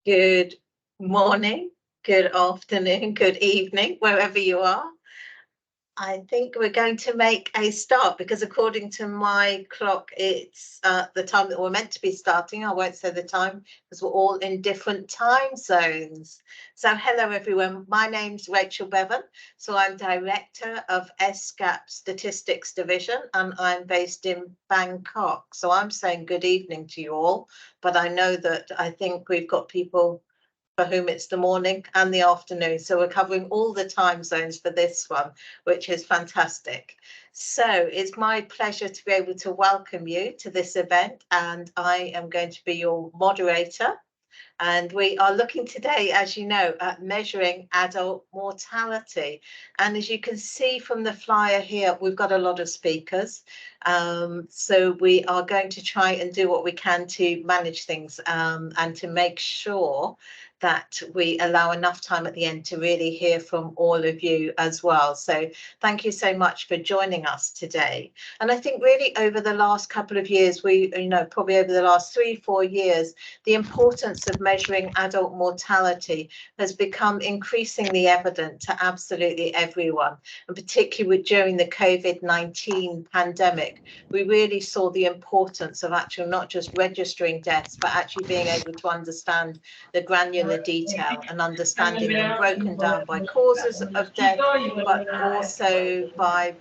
Good morning, good afternoon, good evening, wherever you are. I think we're going to make a start because according to my clock, it's the time that we're meant to be starting. I won't say the time because we're all in different time zones. So hello, everyone. My name's Rachel Bevan. So I'm Director of ESCAP Statistics Division and I'm based in Bangkok. So I'm saying good evening to you all, but I know that I think we've got people for whom it's the morning and the afternoon. So we're covering all the time zones for this one, which is fantastic. So it's my pleasure to be able to welcome you to this event, and I am going to be your moderator. And we are looking today, as you know, at measuring adult mortality. And as you can see from the flyer here, we've got a lot of speakers. So we are going to try and do what we can to manage things and to make sure that we allow enough time at the end to really hear from all of you as well. So thank you so much for joining us today. And I think really over the last couple of years, probably over the last 3-4 years, the importance of measuring adult mortality has become increasingly evident to absolutely everyone. And particularly during the COVID-19 pandemic, we really saw the importance of actually not just registering deaths, but actually being able to understand the granular detail and understanding them broken down by causes of death, but also by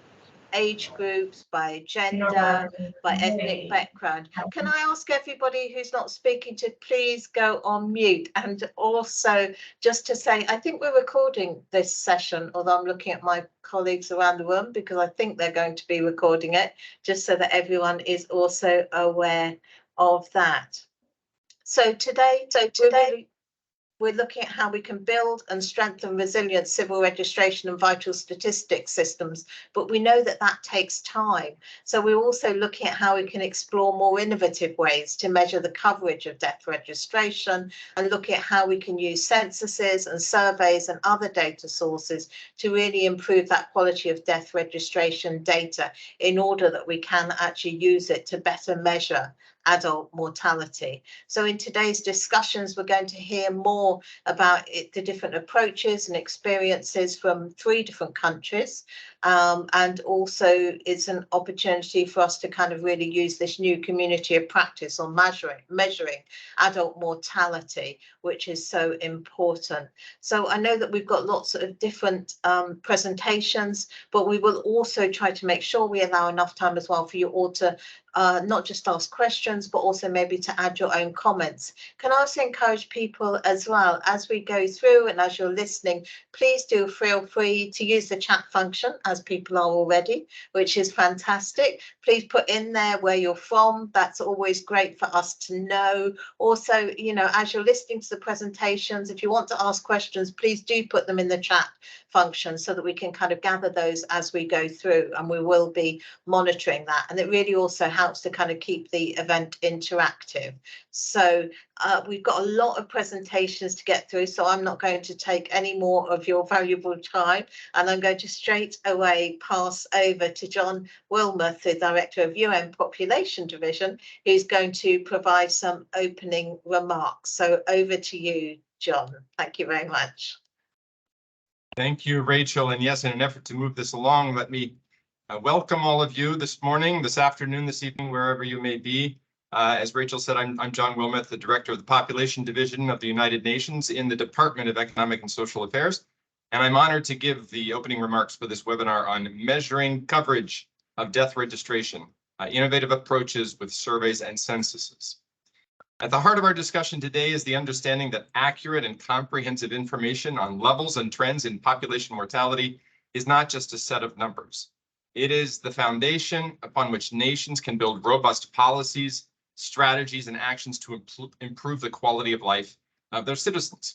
age groups, by gender, by ethnic background. Can I ask everybody who's not speaking to please go on mute? And also just to say, I think we're recording this session, although I'm looking at my colleagues around the room because I think they're going to be recording it, just so that everyone is also aware of that. So today we're looking at how we can build and strengthen resilient civil registration and vital statistics systems, but we know that that takes time. So we're also looking at how we can explore more innovative ways to measure the coverage of death registration and looking at how we can use censuses and surveys and other data sources to really improve that quality of death registration data in order that we can actually use it to better measure adult mortality. So in today's discussions, we're going to hear more about the different approaches and experiences from 3 different countries. And also it's an opportunity for us to kind of really use this new community of practice on measuring adult mortality, which is so important. So I know that we've got lots of different presentations, but we will also try to make sure we allow enough time as well for you all to not just ask questions, but also maybe to add your own comments. Can I also encourage people as well, as we go through and as you're listening, please do feel free to use the chat function, as people are already, which is fantastic. Please put in there where you're from. That's always great for us to know. Also, as you're listening to the presentations, if you want to ask questions, please do put them in the chat function so that we can kind of gather those as we go through, and we will be monitoring that. And it really also helps to kind of keep the event interactive. So we've got a lot of presentations to get through, so I'm not going to take any more of your valuable time, and I'm going to straight away pass over to John Wilmoth, the Director of UN Population Division, who's going to provide some opening remarks. So over to you, John. Thank you very much. Thank you, Rachel. And yes, in an effort to move this along, let me welcome all of you this morning, this afternoon, this evening, wherever you may be. As Rachel said, I'm John Wilmoth, the Director of the Population Division of the United Nations in the Department of Economic and Social Affairs. And I'm honored to give the opening remarks for this webinar on measuring coverage of death registration, innovative approaches with surveys and censuses. At the heart of our discussion today is the understanding that accurate and comprehensive information on levels and trends in population mortality is not just a set of numbers. It is the foundation upon which nations can build robust policies, strategies, and actions to improve the quality of life of their citizens.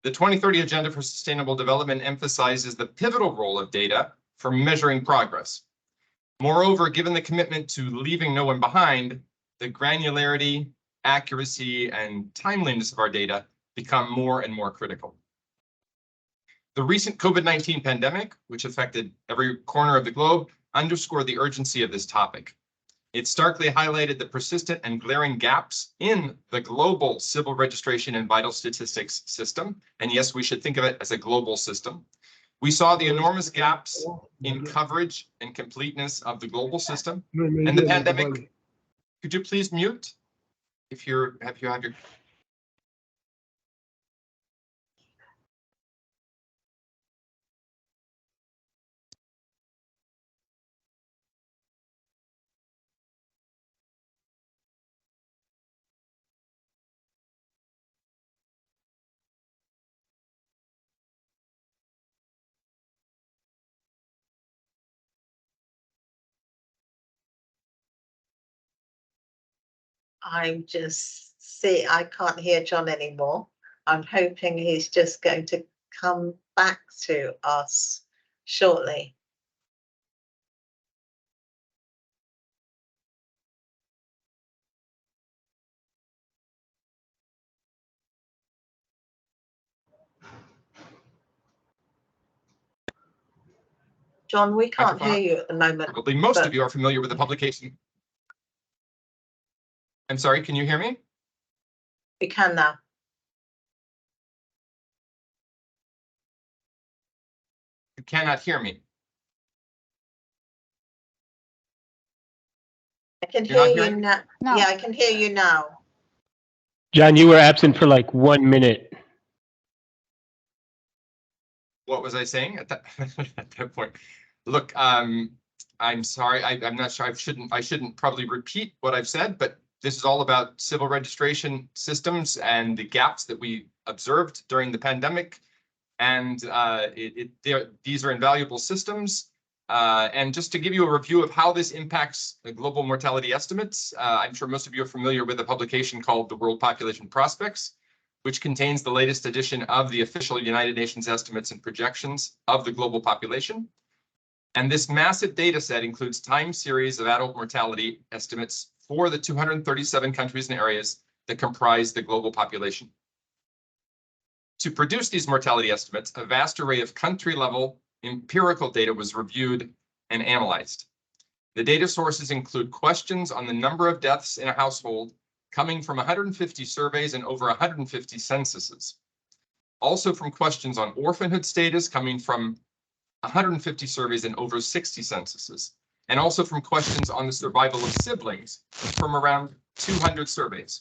The 2030 Agenda for Sustainable Development emphasizes the pivotal role of data for measuring progress. Moreover, given the commitment to leaving no one behind, the granularity, accuracy, and timeliness of our data become more and more critical. The recent COVID-19 pandemic, which affected every corner of the globe, underscored the urgency of this topic. It starkly highlighted the persistent and glaring gaps in the global civil registration and vital statistics system. And yes, we should think of it as a global system. We saw the enormous gaps in coverage and completeness of the global system. And the pandemic, could you please mute if you have your I'm just I can't hear John anymore. I'm hoping he's just going to come back to us shortly. John, we can't hear you at the moment. Probably most of you are familiar with the publication. I'm sorry, can you hear me? We can now. You cannot hear me. I can hear you now. No. Yeah, I can hear you now. John, you were absent for like 1 minute. What was I saying at that at that point? Look, I'm sorry. I'm not sure. I shouldn't probably repeat what I've said, but this is all about civil registration systems and the gaps that we observed during the pandemic. And these are invaluable systems. And just to give you a review of how this impacts the global mortality estimates, I'm sure most of you are familiar with a publication called The World Population Prospects, which contains the latest edition of the official United Nations estimates and projections of the global population. And this massive data set includes time series of adult mortality estimates for the 237 countries and areas that comprise the global population. To produce these mortality estimates, a vast array of country-level empirical data was reviewed and analyzed. The data sources include questions on the number of deaths in a household coming from 150 surveys and over 150 censuses. Also from questions on orphanhood status coming from 150 surveys and over 60 censuses. And also from questions on the survival of siblings from around 200 surveys.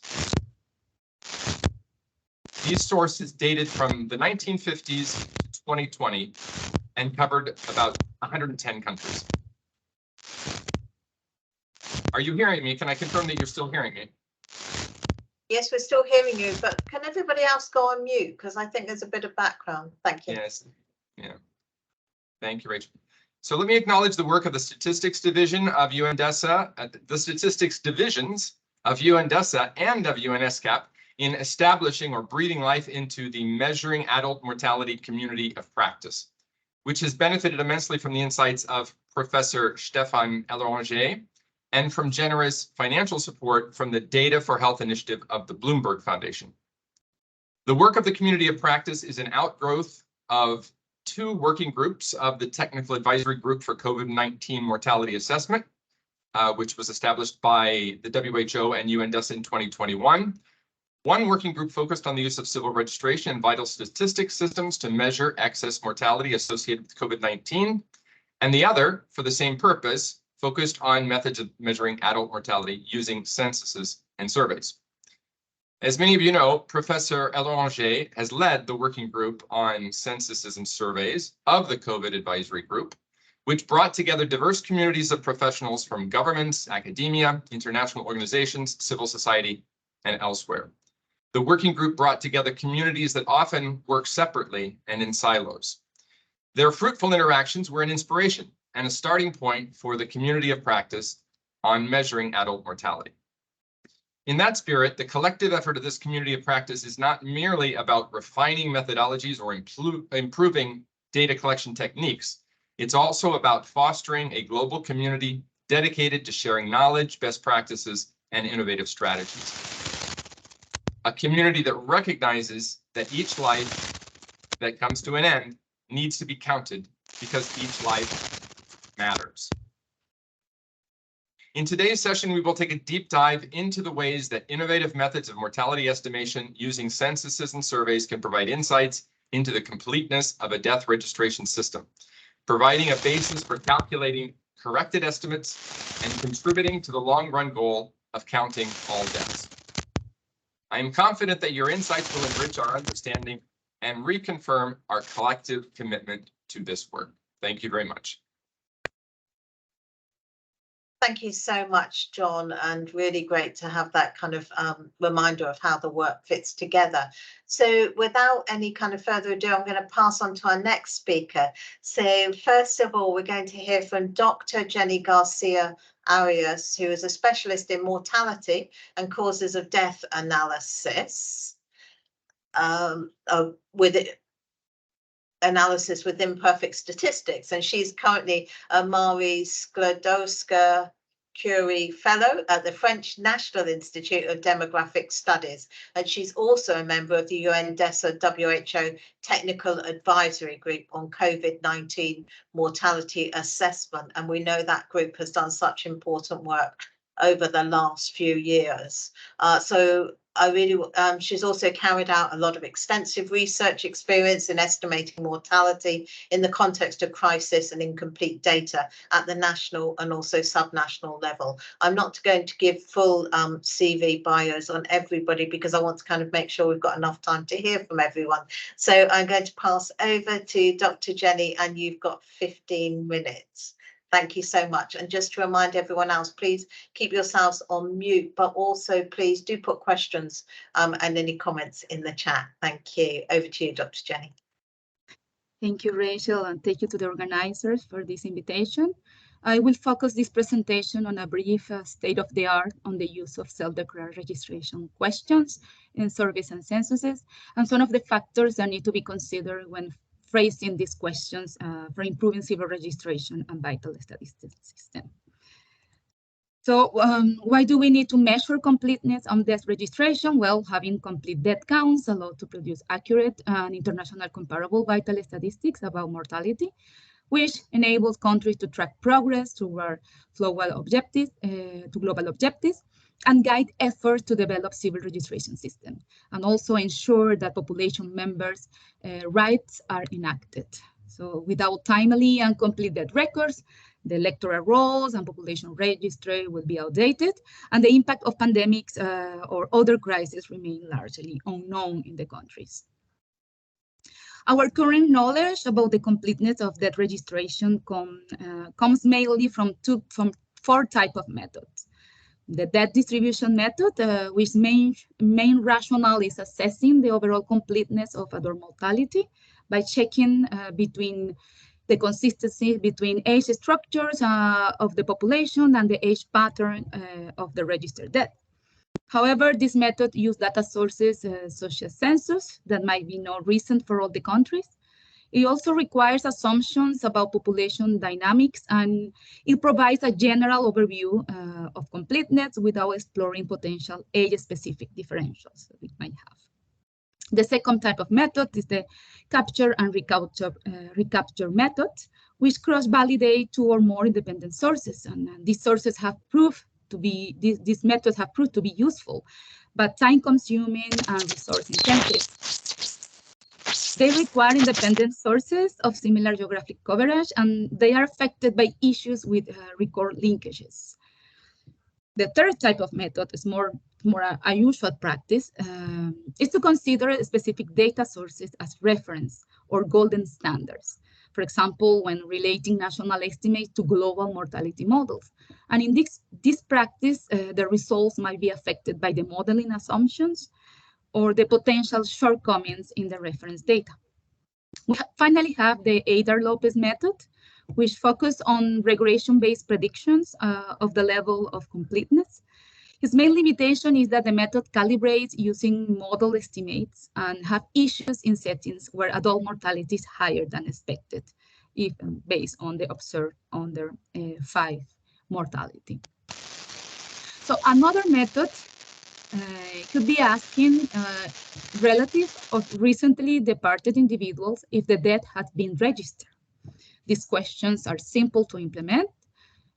These sources dated from the 1950s to 2020 and covered about 110 countries. Are you hearing me? Can I confirm that you're still hearing me? Yes, we're still hearing you, but can everybody else go on mute? Because I think there's a bit of background. Thank you. Yes. Yeah. Thank you, Rachel. So let me acknowledge the work of the Statistics Division of UNDESA, the Statistics Divisions of UNDESA and of ESCAP in establishing or breathing life into the measuring adult mortality community of practice, which has benefited immensely from the insights of Professor Stéphane Elranger and from generous financial support from the Data for Health initiative of the Bloomberg Foundation. The work of the community of practice is an outgrowth of two working groups of the Technical Advisory Group for COVID-19 Mortality Assessment, which was established by the WHO and UNDESA in 2021. One working group focused on the use of civil registration and vital statistics systems to measure excess mortality associated with COVID-19, and the other, for the same purpose, focused on methods of measuring adult mortality using censuses and surveys. As many of you know, Professor Elranger has led the working group on censuses and surveys of the COVID advisory group, which brought together diverse communities of professionals from governments, academia, international organizations, civil society, and elsewhere. The working group brought together communities that often work separately and in silos. Their fruitful interactions were an inspiration and a starting point for the community of practice on measuring adult mortality. In that spirit, the collective effort of this community of practice is not merely about refining methodologies or improving data collection techniques. It's also about fostering a global community dedicated to sharing knowledge, best practices, and innovative strategies. A community that recognizes that each life that comes to an end needs to be counted because each life matters. In today's session, we will take a deep dive into the ways that innovative methods of mortality estimation using censuses and surveys can provide insights into the completeness of a death registration system, providing a basis for calculating corrected estimates and contributing to the long-run goal of counting all deaths. I am confident that your insights will enrich our understanding and reconfirm our collective commitment to this work. Thank you very much. Thank you so much, John, and really great to have that kind of reminder of how the work fits together. So without any kind of further ado, I'm going to pass on to our next speaker. So first of all, we're going to hear from Dr. Jenny Garcia Arias, who is a specialist in mortality and causes of death analysis analysis with imperfect statistics, and she's currently a Marie Sklodowska-Curie Fellow at the French National Institute of Demographic Studies, and she's also a member of the UNDESA WHO Technical Advisory Group on COVID-19 mortality assessment, and we know that group has done such important work over the last few years. She's also carried out a lot of extensive research experience in estimating mortality in the context of crisis and incomplete data at the national and also subnational level. I'm not going to give full CV bios on everybody because I want to kind of make sure we've got enough time to hear from everyone. So I'm going to pass over to Dr. Jenny, and you've got 15 minutes. Thank you so much. And just to remind everyone else, please keep yourselves on mute, but also please do put questions and any comments in the chat. Thank you. Over to you, Dr. Jenny. Thank you, Rachel, and thank you to the organizers for this invitation. I will focus this presentation on a brief state of the art on the use of self-declared registration questions in surveys and censuses, and some of the factors that need to be considered when phrasing these questions for improving civil registration and vital statistics system. So why do we need to measure completeness on death registration? Well, having complete death counts allows to produce accurate and international comparable vital statistics about mortality, which enables countries to track progress toward global objectives, and guide efforts to develop civil registration systems, and also ensure that population members' rights are enacted. So without timely and complete death records, the electoral rolls and population registry will be outdated, and the impact of pandemics or other crises remain largely unknown in the countries. Our current knowledge about the completeness of death registration comes mainly from four types of methods. The death distribution method, which main rationale is assessing the overall completeness of adult mortality by checking between the consistency between age structures of the population and the age pattern of the registered death. However, this method uses data sources such as census that might be not recent for all the countries. It also requires assumptions about population dynamics, and it provides a general overview of completeness without exploring potential age-specific differentials that we might have. The second type of method is the capture and recapture method, which cross-validate two or more independent sources, and these sources have proved to be these methods have proved to be useful, but time-consuming and resource-intensive. They require independent sources of similar geographic coverage, and they are affected by issues with record linkages. The third type of method is more a usual practice, is to consider specific data sources as reference or golden standards. For example, when relating national estimates to global mortality models. And in this practice, the results might be affected by the modeling assumptions or the potential shortcomings in the reference data. We finally have the Adar-Lopez method, which focuses on regression-based predictions of the level of completeness. Its main limitation is that the method calibrates using model estimates and have issues in settings where adult mortality is higher than expected, even based on the observed under 5 mortality. So another method could be asking relatives of recently departed individuals if the death has been registered. These questions are simple to implement.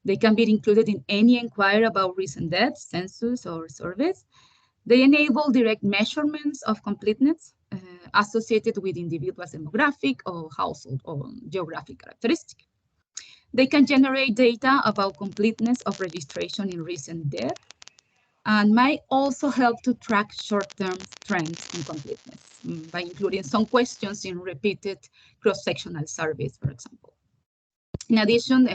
They can be included in any inquiry about recent deaths, census, or surveys. They enable direct measurements of completeness associated with individuals' demographic or household or geographic characteristics. They can generate data about completeness of registration in recent death, and might also help to track short-term trends in completeness by including some questions in repeated cross-sectional surveys, for example. In addition,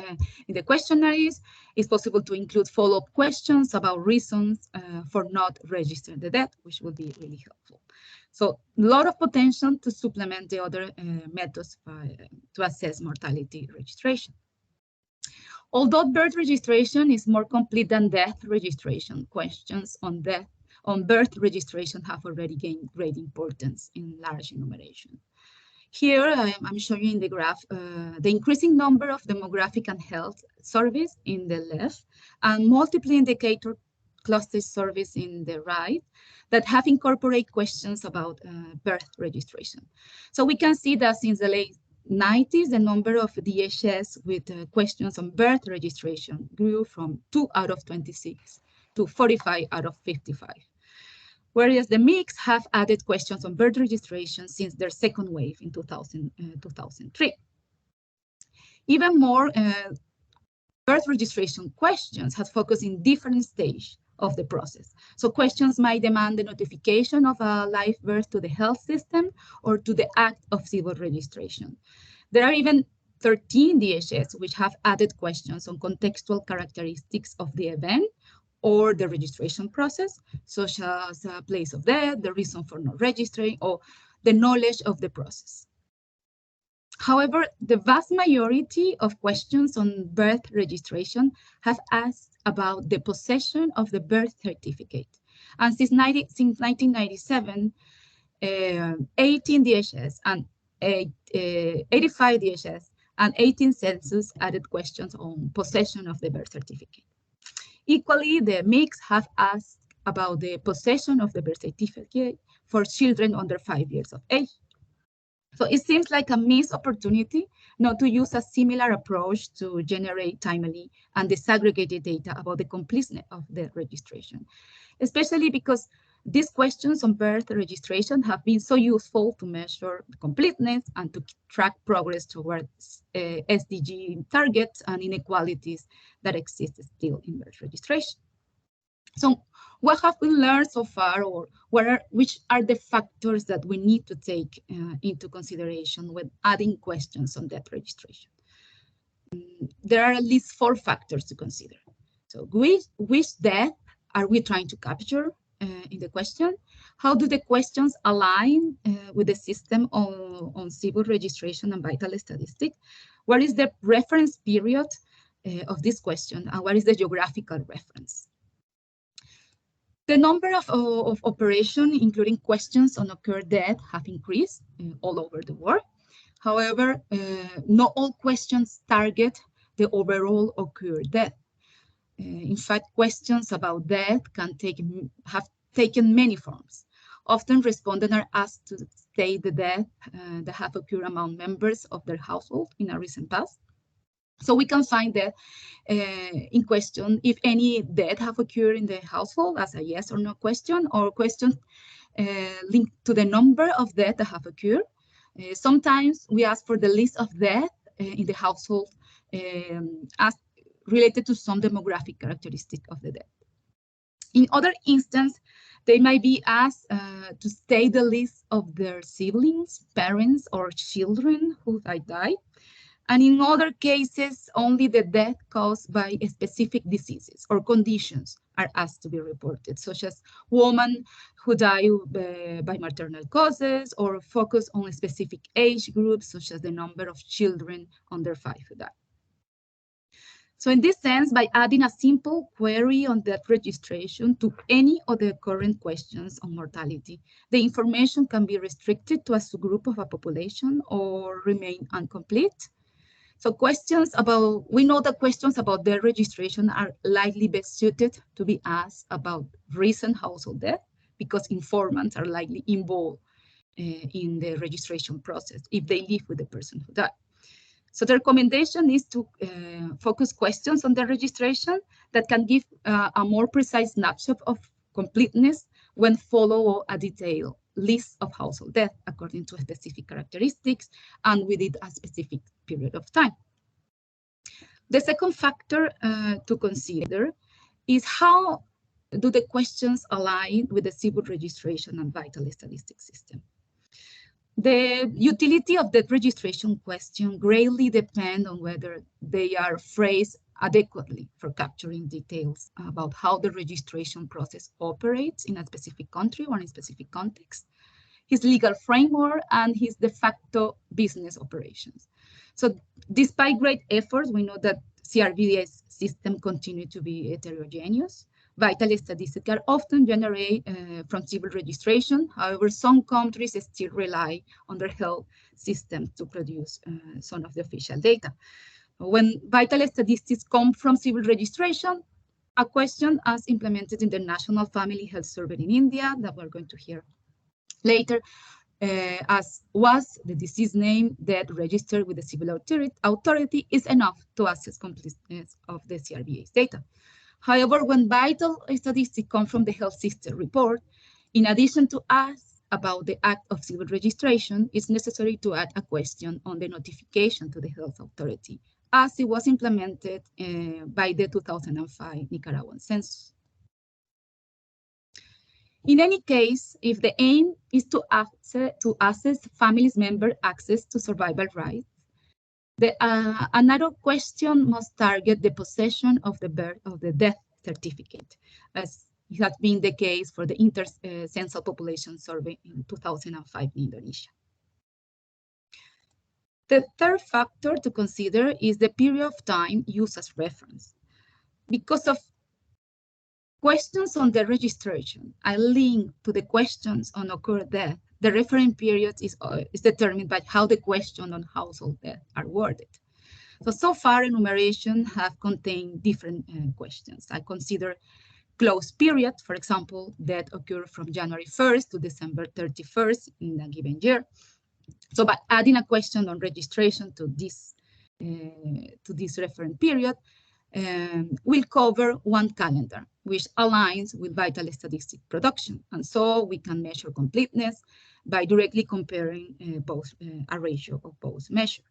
in the questionnaires, it's possible to include follow-up questions about reasons for not registering the death, which would be really helpful. So a lot of potential to supplement the other methods to assess mortality registration. Although birth registration is more complete than death registration, questions on birth registration have already gained great importance in large enumeration. Here, I'm showing you in the graph the increasing number of demographic and health surveys in the left and multiple indicator cluster surveys in the right that have incorporated questions about birth registration. So we can see that since the late 90s, the number of DHS with questions on birth registration grew from 2 out of 26 to 45 out of 55. Whereas the mix have added questions on birth registration since their second wave in 2003. Even more, birth registration questions have focused in different stages of the process. So questions might demand the notification of a live birth to the health system or to the act of civil registration. There are even 13 DHS which have added questions on contextual characteristics of the event or the registration process, such as a place of death, the reason for not registering, or the knowledge of the process. However, the vast majority of questions on birth registration have asked about the possession of the birth certificate. And since 1997, 18 DHS and 85 DHS and 18 census added questions on possession of the birth certificate. Equally, the mix have asked about the possession of the birth certificate for children under 5 years of age. So it seems like a missed opportunity not to use a similar approach to generate timely and disaggregated data about the completeness of the registration, especially because these questions on birth registration have been so useful to measure completeness and to track progress towards SDG targets and inequalities that exist still in birth registration. So what have we learned so far, or which are the factors that we need to take into consideration when adding questions on death registration? There are at least 4 factors to consider. So which death are we trying to capture in the question? How do the questions align with the system on civil registration and vital statistics? What is the reference period of this question, and what is the geographical reference? The number of operations, including questions on occurred death, have increased all over the world. However, not all questions target the overall occurred death. In fact, questions about death have taken many forms. Often respondents are asked to state the death that have occurred among members of their household in a recent past. So we can find that in question if any death have occurred in the household as a yes or no question, or questions linked to the number of deaths that have occurred. Sometimes we ask for the list of deaths in the household as related to some demographic characteristic of the death. In other instances, they might be asked to state the list of their siblings, parents, or children who died. And in other cases, only the death caused by specific diseases or conditions are asked to be reported, such as women who die by maternal causes, or focus on specific age groups, such as the number of children under 5 who die. So in this sense, by adding a simple query on death registration to any of the current questions on mortality, the information can be restricted to a subgroup of a population or remain incomplete. So we know that questions about death registration are likely best suited to be asked about recent household death, because informants are likely involved in the registration process if they live with the person who died. So the recommendation is to focus questions on the registration that can give a more precise snapshot of completeness when follow a detailed list of household death according to specific characteristics and within a specific period of time. The second factor to consider is how do the questions align with the civil registration and vital statistics system. The utility of the registration question greatly depends on whether they are phrased adequately for capturing details about how the registration process operates in a specific country or in a specific context, his legal framework, and his de facto business operations. So despite great efforts, we know that CRVS system continue to be heterogeneous. Vital statistics are often generated from civil registration. However, some countries still rely on their health systems to produce some of the official data. When vital statistics come from civil registration, a question as implemented in the National Family Health Survey in India that we're going to hear later, as was the disease name that registered with the civil authority is enough to assess completeness of the CRVS data. However, when vital statistics come from the health system report, in addition to ask about the act of civil registration, it's necessary to add a question on the notification to the health authority, as it was implemented by the 2005 Nicaraguan census. In any case, if the aim is to assess families' member access to survival rights, another question must target the possession of the death certificate, as it has been the case for the inter-census population survey in 2005 in Indonesia. The third factor to consider is the period of time used as reference. Because of questions on the registration are linked to the questions on occurred death, the reference period is determined by how the question on household death are worded. So far, enumeration have contained different questions. I consider closed period, for example, that occurred from January 1st to December 31st in a given year. So by adding a question on registration to this reference period, will cover one calendar, which aligns with vital statistic production. And so we can measure completeness by directly comparing a ratio of both measures.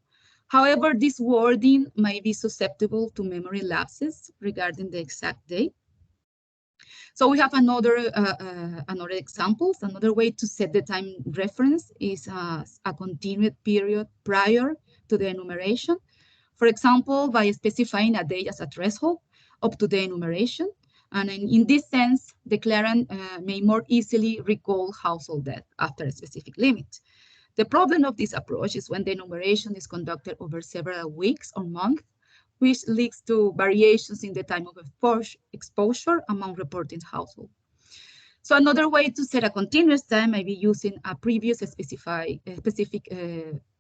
However, this wording may be susceptible to memory lapses regarding the exact date. So we have another examples. Another way to set the time reference is a continued period prior to the enumeration. For example, by specifying a date as a threshold up to the enumeration. And in this sense, the declarant may more easily recall household death after a specific limit. The problem of this approach is when the enumeration is conducted over several weeks or months, which leads to variations in the time of exposure among reporting households. So another way to set a continuous time may be using a previous specific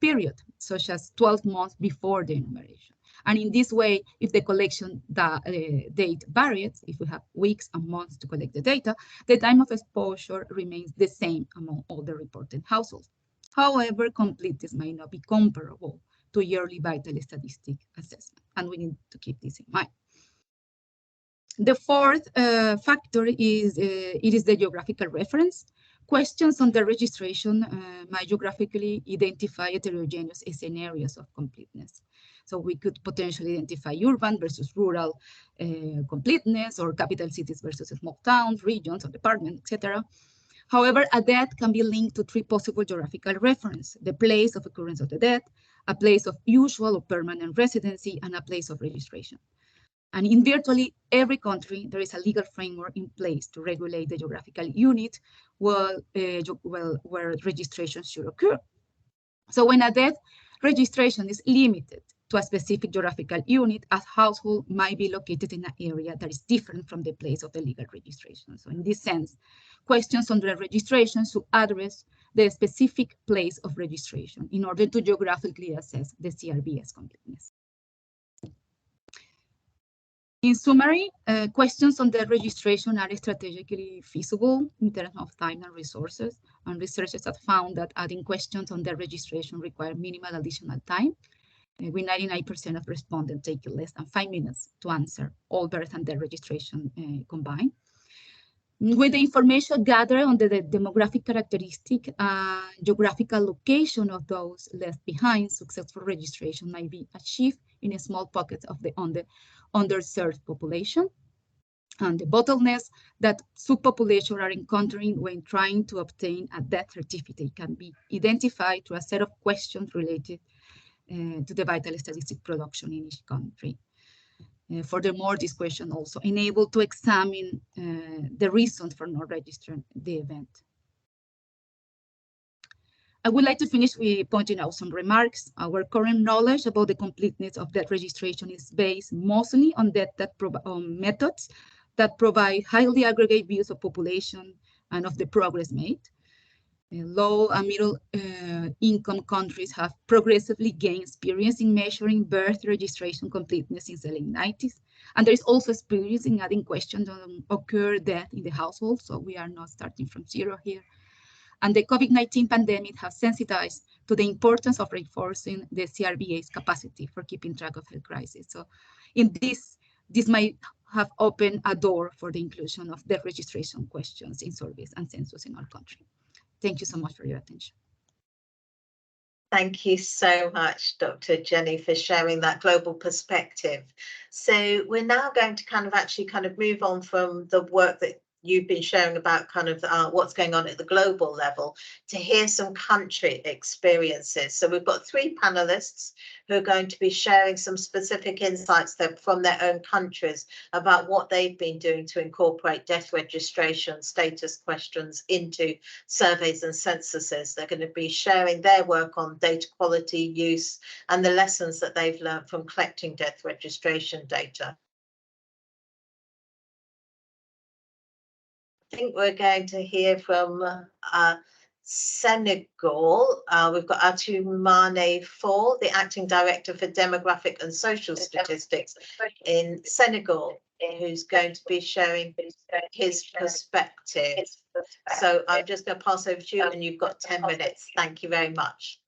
period, such as 12 months before the enumeration. And in this way, if the collection date varies, if we have weeks and months to collect the data, the time of exposure remains the same among all the reported households. However, completeness may not be comparable to yearly vital statistic assessment, and we need to keep this in mind. The fourth factor is the geographical reference. Questions on the registration might geographically identify heterogeneous scenarios of completeness. So we could potentially identify urban versus rural completeness, or capital cities versus small towns, regions, or departments, etc. However, a death can be linked to three possible geographical references: the place of occurrence of the death, a place of usual or permanent residency, and a place of registration. And in virtually every country, there is a legal framework in place to regulate the geographical unit where registration should occur. So when a death registration is limited to a specific geographical unit, a household might be located in an area that is different from the place of the legal registration. So in this sense, questions on the registration should address the specific place of registration in order to geographically assess the CRVS completeness. In summary, questions on the registration are strategically feasible in terms of time and resources, and researchers have found that adding questions on the registration require minimal additional time. with 99% of respondents taking less than 5 minutes to answer all birth and death registration combined. With the information gathered on the demographic characteristic and geographical location of those left behind, successful registration might be achieved in a small pockets of the underserved population. And the bottlenecks that subpopulations are encountering when trying to obtain a death certificate can be identified through a set of questions related to the vital statistic production in each country. Furthermore, this question also enabled to examine the reasons for not registering the event. I would like to finish with pointing out some remarks. Our current knowledge about the completeness of death registration is based mostly on methods that provide highly aggregate views of population and of the progress made. Low and middle income countries have progressively gained experience in measuring birth registration completeness since the late 90s. And there is also experience in adding questions on occurred death in the household. So we are not starting from zero here. And the COVID-19 pandemic has sensitized to the importance of reinforcing the CRBA's capacity for keeping track of health crisis. So in this might have opened a door for the inclusion of death registration questions in surveys and census in our country. Thank you so much for your attention. Thank you so much, Dr. Jenny, for sharing that global perspective. So we're now going to actually move on from the work that you've been sharing about what's going on at the global level to hear some country experiences. So we've got 3 panelists who are going to be sharing some specific insights from their own countries about what they've been doing to incorporate death registration status questions into surveys and censuses. They're going to be sharing their work on data quality, use, and the lessons that they've learned from collecting death registration data. I think we're going to hear from Senegal. We've got Atoumane Fall, the Acting Director for Demographic and Social Statistics in Senegal, who's going to be sharing his perspective. So I'm just going to pass over to you, and you've got 10 minutes. Thank you very much.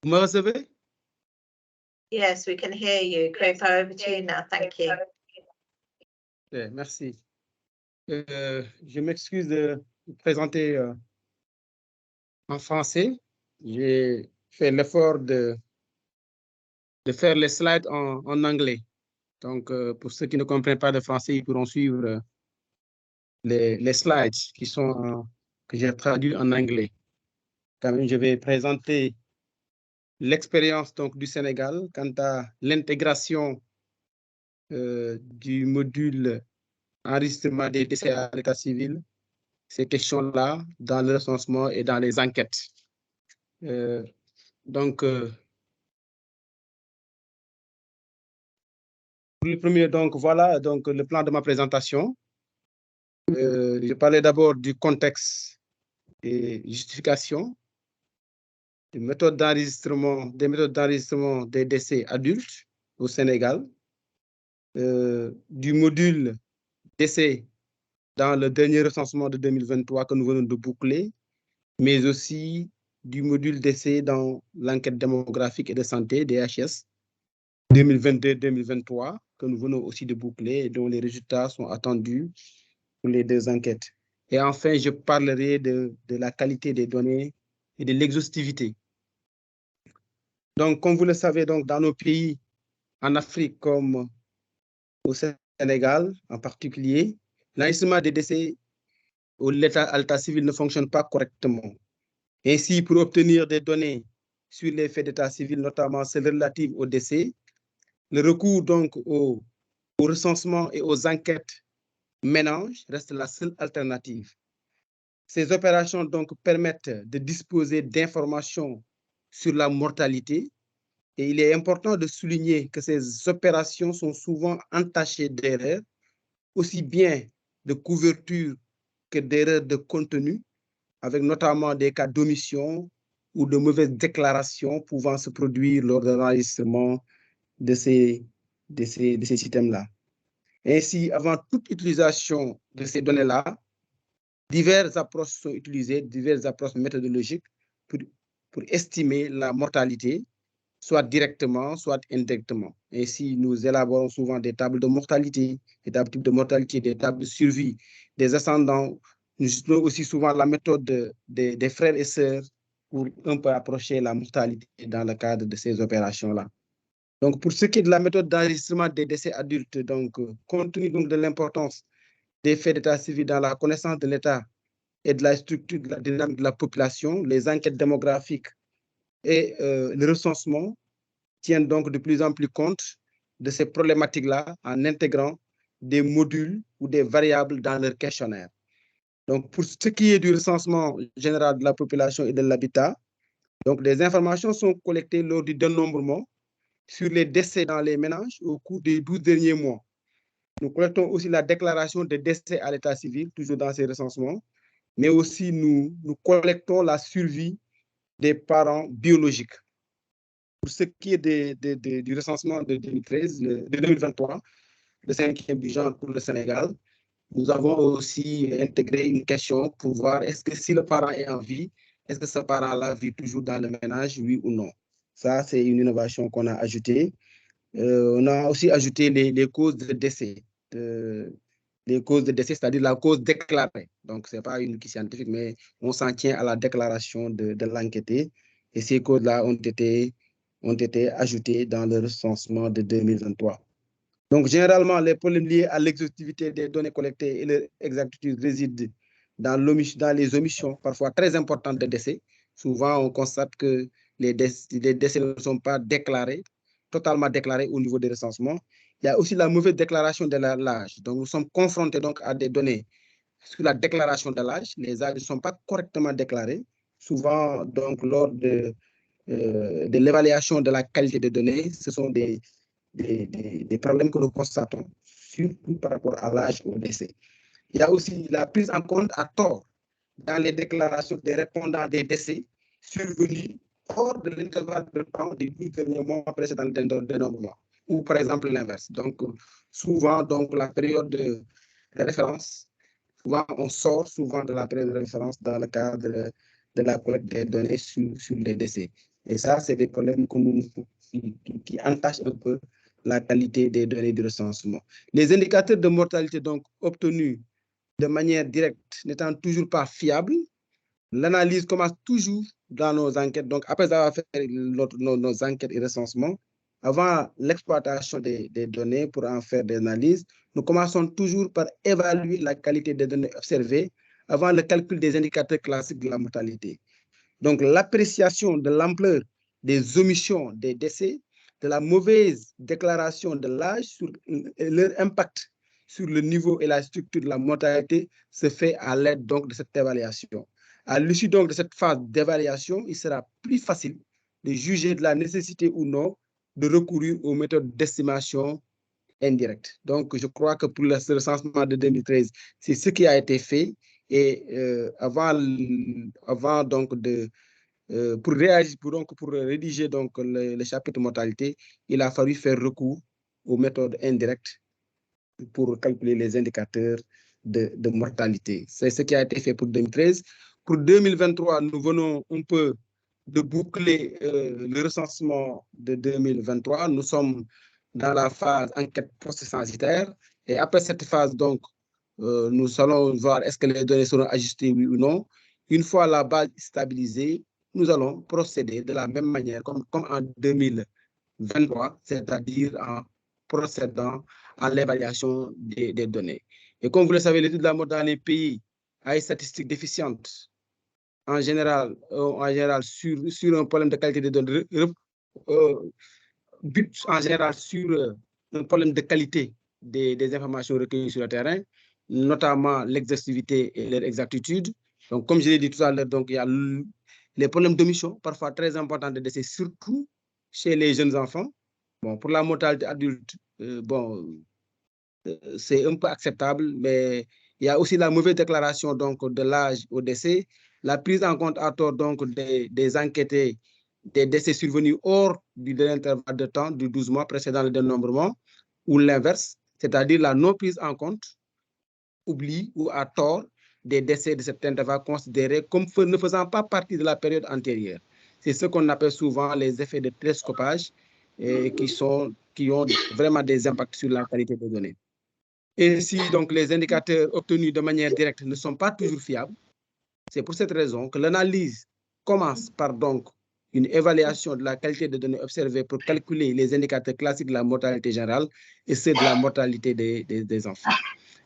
Vous me recevez? Yes, we can hear you. Crepa, over to you now. Thank you. Okay, merci. Je m'excuse de me présenter en français. J'ai fait l'effort de faire les slides en anglais. Donc, pour ceux qui ne comprennent pas de français, ils pourront suivre les slides que j'ai traduits en anglais. Quand même, je vais présenter l'expérience du Sénégal quant à l'intégration du module enregistrement des décès à l'état civil, ces questions-là dans le recensement et dans les enquêtes. Donc, le premier, voilà le plan de ma présentation. Je parlais d'abord du contexte et justification, des méthodes d'enregistrement des décès adultes au Sénégal, du module décès dans le dernier recensement de 2023 que nous venons de boucler, mais aussi du module décès dans l'enquête démographique et de santé, DHS, 2022-2023, que nous venons aussi de boucler et dont les résultats sont attendus pour les 2 enquêtes. Et enfin, je parlerai de la qualité des données et de l'exhaustivité. Donc, comme vous le savez, dans nos pays en Afrique comme au Sénégal en particulier, l'enregistrement des décès à l'état civil ne fonctionne pas correctement. Ainsi, pour obtenir des données sur les faits d'état civil, notamment celles relatives aux décès, le recours au recensement et aux enquêtes ménage reste la seule alternative. Ces opérations permettent de disposer d'informations sur la mortalité, et il est important de souligner que ces opérations sont souvent entachées d'erreurs, aussi bien de couverture que d'erreurs de contenu, avec notamment des cas d'omission ou de mauvaises déclarations pouvant se produire lors de l'enregistrement de ces systèmes-là. Ainsi, avant toute utilisation de ces données-là, diverses approches sont utilisées, diverses approches méthodologiques pour estimer la mortalité, soit directement, soit indirectement. Ainsi, nous élaborons souvent des tables de mortalité, des tables types de mortalité, des tables de survie, des ascendants. Nous utilisons aussi souvent la méthode des frères et sœurs pour un peu approcher la mortalité dans le cadre de ces opérations-là. Donc, pour ce qui est de la méthode d'enregistrement des décès adultes, donc, compte tenu donc de l'importance des faits d'état civil dans la connaissance de l'état et de la structure de la dynamique de la population, les enquêtes démographiques et le recensement tiennent donc de plus en plus compte de ces problématiques-là en intégrant des modules ou des variables dans leur questionnaire. Donc, pour ce qui est du recensement général de la population et de l'habitat, donc des informations sont collectées lors du dénombrement sur les décès dans les ménages au cours des 12 derniers mois. Nous collectons aussi la déclaration de décès à l'état civil, toujours dans ces recensements, mais aussi nous collectons la survie des parents biologiques. Pour ce qui est du recensement de 2023, le 5e du genre pour le Sénégal, nous avons aussi intégré une question pour voir est-ce que si le parent est en vie, est-ce que ce parent-là vit toujours dans le ménage, oui ou non. Ça, c'est une innovation qu'on a ajoutée. On a aussi ajouté les causes de décès. Les causes de décès, c'est-à-dire la cause déclarée. Donc, ce n'est pas une question scientifique, mais on s'en tient à la déclaration de l'enquêté. Et ces causes-là ont été ajoutées dans le recensement de 2023. Donc, généralement, les problèmes liés à l'exhaustivité des données collectées et leur exactitude résident dans les omissions, parfois très importantes de décès. Souvent, on constate que les décès ne sont pas déclarés, totalement déclarés au niveau des recensements. Il y a aussi la mauvaise déclaration de l'âge. Donc, nous sommes confrontés donc à des données sur la déclaration de l'âge. Les âges ne sont pas correctement déclarés. Souvent, donc, lors de l'évaluation de la qualité des données, ce sont des problèmes que nous constatons, surtout par rapport à l'âge au décès. Il y a aussi la prise en compte à tort dans les déclarations des répondants des décès survenus hors de l'intervalle de temps des 12 derniers mois précédant le dénombrement, ou par exemple l'inverse. Donc, souvent, donc, la période de référence, souvent, on sort souvent de la période de référence dans le cadre de la collecte des données sur les décès. Et ça, c'est des problèmes qui entachent un peu la qualité des données de recensement. Les indicateurs de mortalité donc obtenus de manière directe n'étant toujours pas fiables, l'analyse commence toujours dans nos enquêtes. Donc, après avoir fait nos enquêtes et recensements, avant l'exploitation des données pour en faire des analyses, nous commençons toujours par évaluer la qualité des données observées avant le calcul des indicateurs classiques de la mortalité. Donc, l'appréciation de l'ampleur des omissions des décès, de la mauvaise déclaration de l'âge, sur leur impact sur le niveau et la structure de la mortalité se fait à l'aide donc de cette évaluation. À l'issue donc de cette phase d'évaluation, il sera plus facile de juger de la nécessité ou non de recourir aux méthodes d'estimation indirecte. Donc, je crois que pour le recensement de 2013, c'est ce qui a été fait. Et avant donc pour rédiger donc le chapitre mortalité, il a fallu faire recours aux méthodes indirectes pour calculer les indicateurs de mortalité. C'est ce qui a été fait pour 2013. Pour 2023, nous venons un peu de boucler le recensement de 2023. Nous sommes dans la phase enquête post-censitaire. Et après cette phase, donc, nous allons voir est-ce que les données seront ajustées, oui ou non. Une fois la base stabilisée, nous allons procéder de la même manière comme en 2023, c'est-à-dire en procédant à l'évaluation des données. Et comme vous le savez, l'étude de la mort dans les pays a une statistique déficiente, en général sur un problème de qualité des données, but en général sur un problème de qualité des informations recueillies sur le terrain, notamment l'exhaustivité et leur exactitude. Donc, comme je l'ai dit tout à l'heure, donc il y a les problèmes d'omission, parfois très importants de décès, surtout chez les jeunes enfants. Bon, pour la mortalité adulte, c'est un peu acceptable, mais il y a aussi la mauvaise déclaration donc, de l'âge au décès, la prise en compte à tort donc, des enquêtés des décès survenus hors du délai intervalle de temps de 12 mois précédant le dénombrement, ou l'inverse, c'est-à-dire la non prise en compte, oubli ou à tort des décès de cet intervalle considérés comme ne faisant pas partie de la période antérieure. C'est ce qu'on appelle souvent les effets de télescopage qui ont vraiment des impacts sur la qualité des données. Et si donc les indicateurs obtenus de manière directe ne sont pas toujours fiables, c'est pour cette raison que l'analyse commence par donc une évaluation de la qualité des données observées pour calculer les indicateurs classiques de la mortalité générale et ceux de la mortalité des enfants.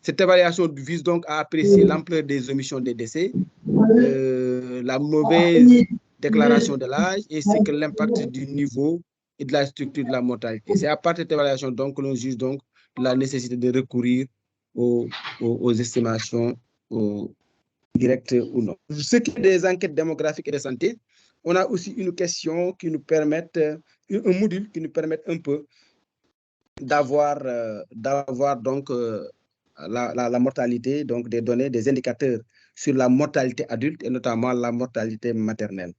Cette évaluation vise donc à apprécier l'ampleur des omissions des décès, la mauvaise déclaration de l'âge, ainsi que l'impact du niveau et de la structure de la mortalité. C'est à partir de cette évaluation donc que l'on juge donc la nécessité de recourir aux estimations directes ou non. Pour ce qui est des enquêtes démographiques et de santé, on a aussi une question qui nous permet, un module qui nous permet un peu d'avoir donc la mortalité, donc des données, des indicateurs sur la mortalité adulte et notamment la mortalité maternelle.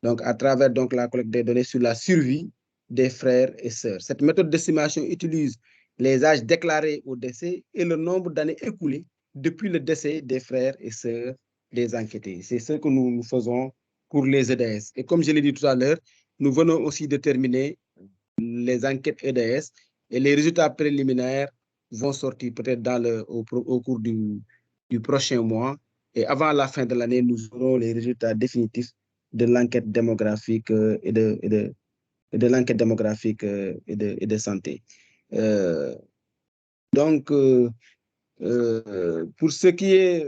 Donc, à travers donc la collecte des données sur la survie des frères et sœurs. Cette méthode d'estimation utilise les âges déclarés au décès et le nombre d'années écoulées depuis le décès des frères et sœurs des enquêtés. C'est ce que nous faisons pour les EDS. Et comme je l'ai dit tout à l'heure, nous venons aussi de terminer les enquêtes EDS et les résultats préliminaires vont sortir peut-être au cours du prochain mois. Et avant la fin de l'année, nous aurons les résultats définitifs de l'enquête démographique et de l'enquête démographique et de santé. Donc, pour ce qui est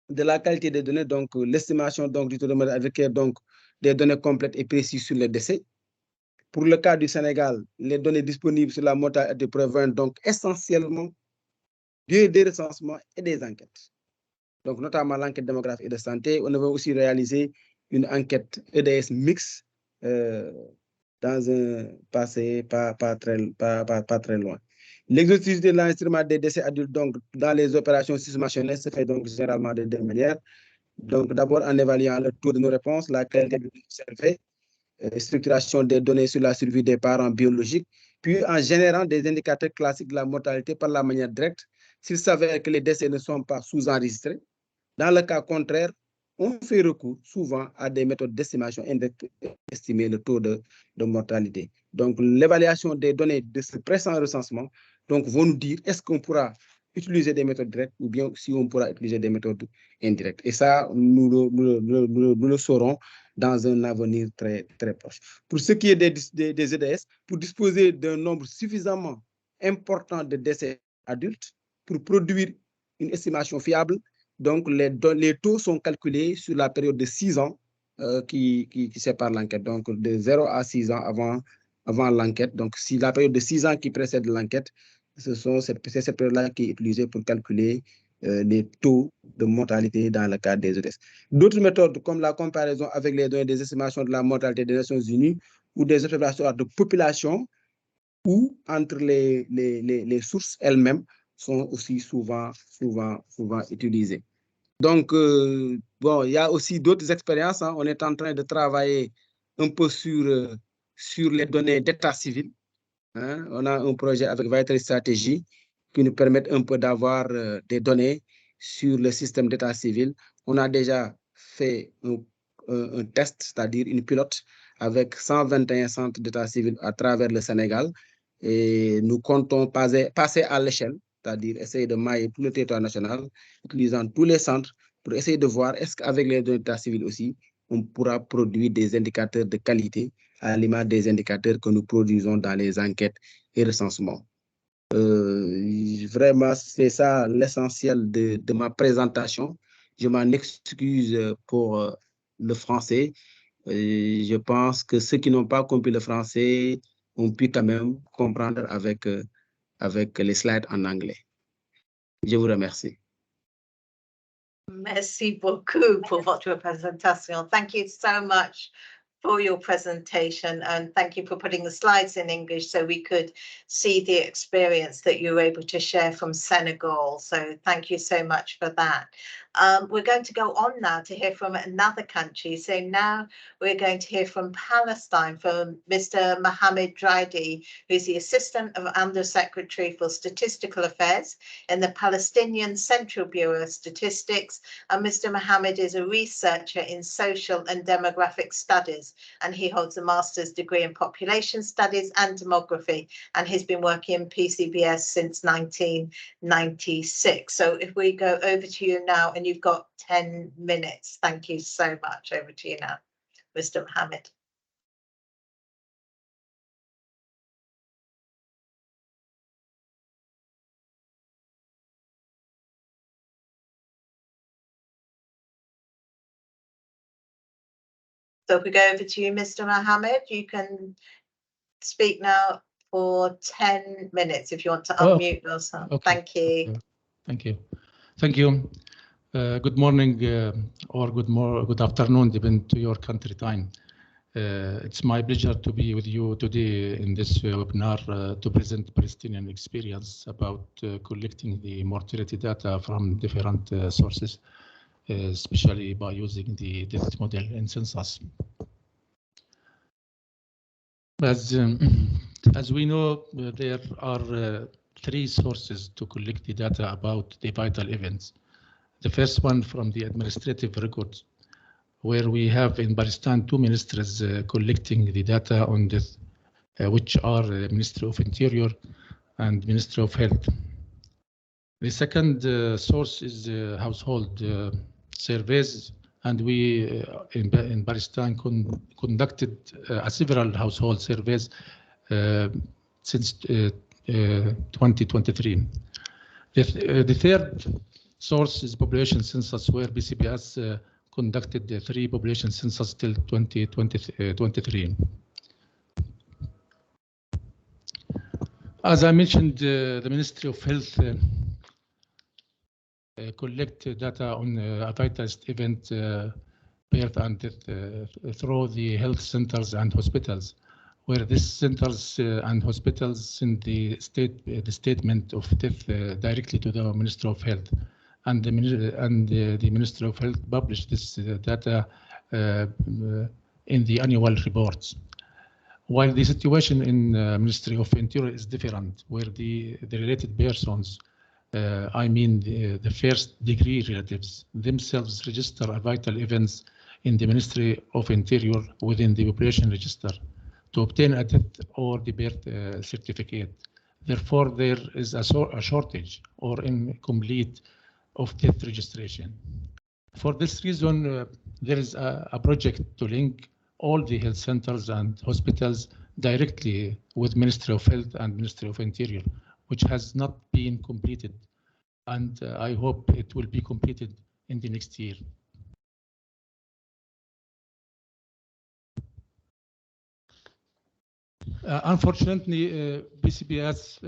de la qualité des données, donc l'estimation du taux de mortalité requiert donc des données complètes et précises sur les décès. Pour le cas du Sénégal, les données disponibles sur la mortalité proviennent donc essentiellement des recensements et des enquêtes. Donc, notamment l'enquête démographique et de santé. On avait aussi réalisé une enquête EDS mixte dans un passé pas très loin. L'exhaustivité de l'enregistrement des décès adultes donc, dans les opérations mentionnées se fait donc généralement de deux manières. Donc, d'abord en évaluant le taux de nos réponses, la qualité de données observées, structuration des données sur la survie des parents biologiques, puis en générant des indicateurs classiques de la mortalité par la manière directe, s'il s'avère que les décès ne sont pas sous-enregistrés. Dans le cas contraire, on fait recours souvent à des méthodes d'estimation indirecte pour estimer le taux de mortalité. Donc, l'évaluation des données de ce précédent recensement donc, vont nous dire est-ce qu'on pourra utiliser des méthodes directes ou bien si on pourra utiliser des méthodes indirectes. Et ça, nous le saurons dans un avenir très, très proche. Pour ce qui est des EDS, pour disposer d'un nombre suffisamment important de décès adultes pour produire une estimation fiable, donc les taux sont calculés sur la période de 6 ans qui sépare l'enquête, donc de 0 à 6 ans avant l'enquête. Donc, si la période de 6 ans qui précède l'enquête, c'est cette période-là qui est utilisée pour calculer les taux de mortalité dans le cadre des EDS. D'autres méthodes, comme la comparaison avec les données des estimations de la mortalité des Nations Unies ou des observations de population ou entre les sources elles-mêmes, sont aussi souvent utilisées. Donc, bon, il y a aussi d'autres expériences. Hein. On est en train de travailler un peu sur les données d'état civil. Hein. On a un projet avec Vital Stratégie qui nous permet un peu d'avoir des données sur le système d'état civil. On a déjà fait un test, c'est-à-dire une pilote avec 121 centres d'état civil à travers le Sénégal. Et nous comptons passer à l'échelle, c'est-à-dire essayer de mailler tout le territoire national, utilisant tous les centres pour essayer de voir est-ce qu'avec les données d'état civil aussi, on pourra produire des indicateurs de qualité à l'image des indicateurs que nous produisons dans les enquêtes et recensements. Vraiment, c'est ça l'essentiel de ma présentation. Je m'en excuse pour le français. Je pense que ceux qui n'ont pas compris le français ont pu quand même comprendre avec les slides en anglais. Je vous remercie. Merci beaucoup pour votre présentation. Thank you so much for your presentation, and thank you for putting the slides in English so we could see the experience that you were able to share from Senegal. So thank you so much for that. We're going to go on now to hear from another country. So now we're going to hear from Palestine, from Mr. Mohammed Draidi, who's the Assistant of Undersecretary for Statistical Affairs in the Palestinian Central Bureau of Statistics. And Mr. Mohammed is a researcher in social and demographic studies, and he holds a master's degree in population studies and demography, and he's been working in PCBS since 1996. So if we go over to you now, and you've got 10 minutes. Thank you so much. Over to you now, Mr. Mohammed. So if we go over to you, Mr. Mohammed, you can speak now for 10 minutes if you want to unmute yourself. Okay. Thank you. Thank you. Thank you. Good morning or good afternoon, depending to your country time. It's my pleasure to be with you today in this webinar to present Palestinian experience about collecting the mortality data from different sources, especially by using the death model in census. As we know, there are three sources to collect the data about the vital events. The first one from the administrative records, where we have in Palestine two ministries collecting the data on death, which are Ministry of Interior and Ministry of Health. The second source is household surveys, and we in Palestine conducted several household surveys since 2023. The third source is population census, where PCBS conducted the three population census till 2023. As I mentioned, the Ministry of Health collect data on a vital event, birth and death, through the health centers and hospitals, where these centers and hospitals send the statement of death directly to the Ministry of Health, and the Ministry of Health published this data in the annual reports. While the situation in Ministry of Interior is different, where the related persons, I mean the first degree relatives, themselves register vital events in the Ministry of Interior within the population register to obtain a death or the birth certificate. Therefore, there is a shortage or incomplete of death registration. For this reason, there is a project to link all the health centers and hospitals directly with Ministry of Health and Ministry of Interior, which has not been completed, and I hope it will be completed in the next year. Unfortunately, PCBS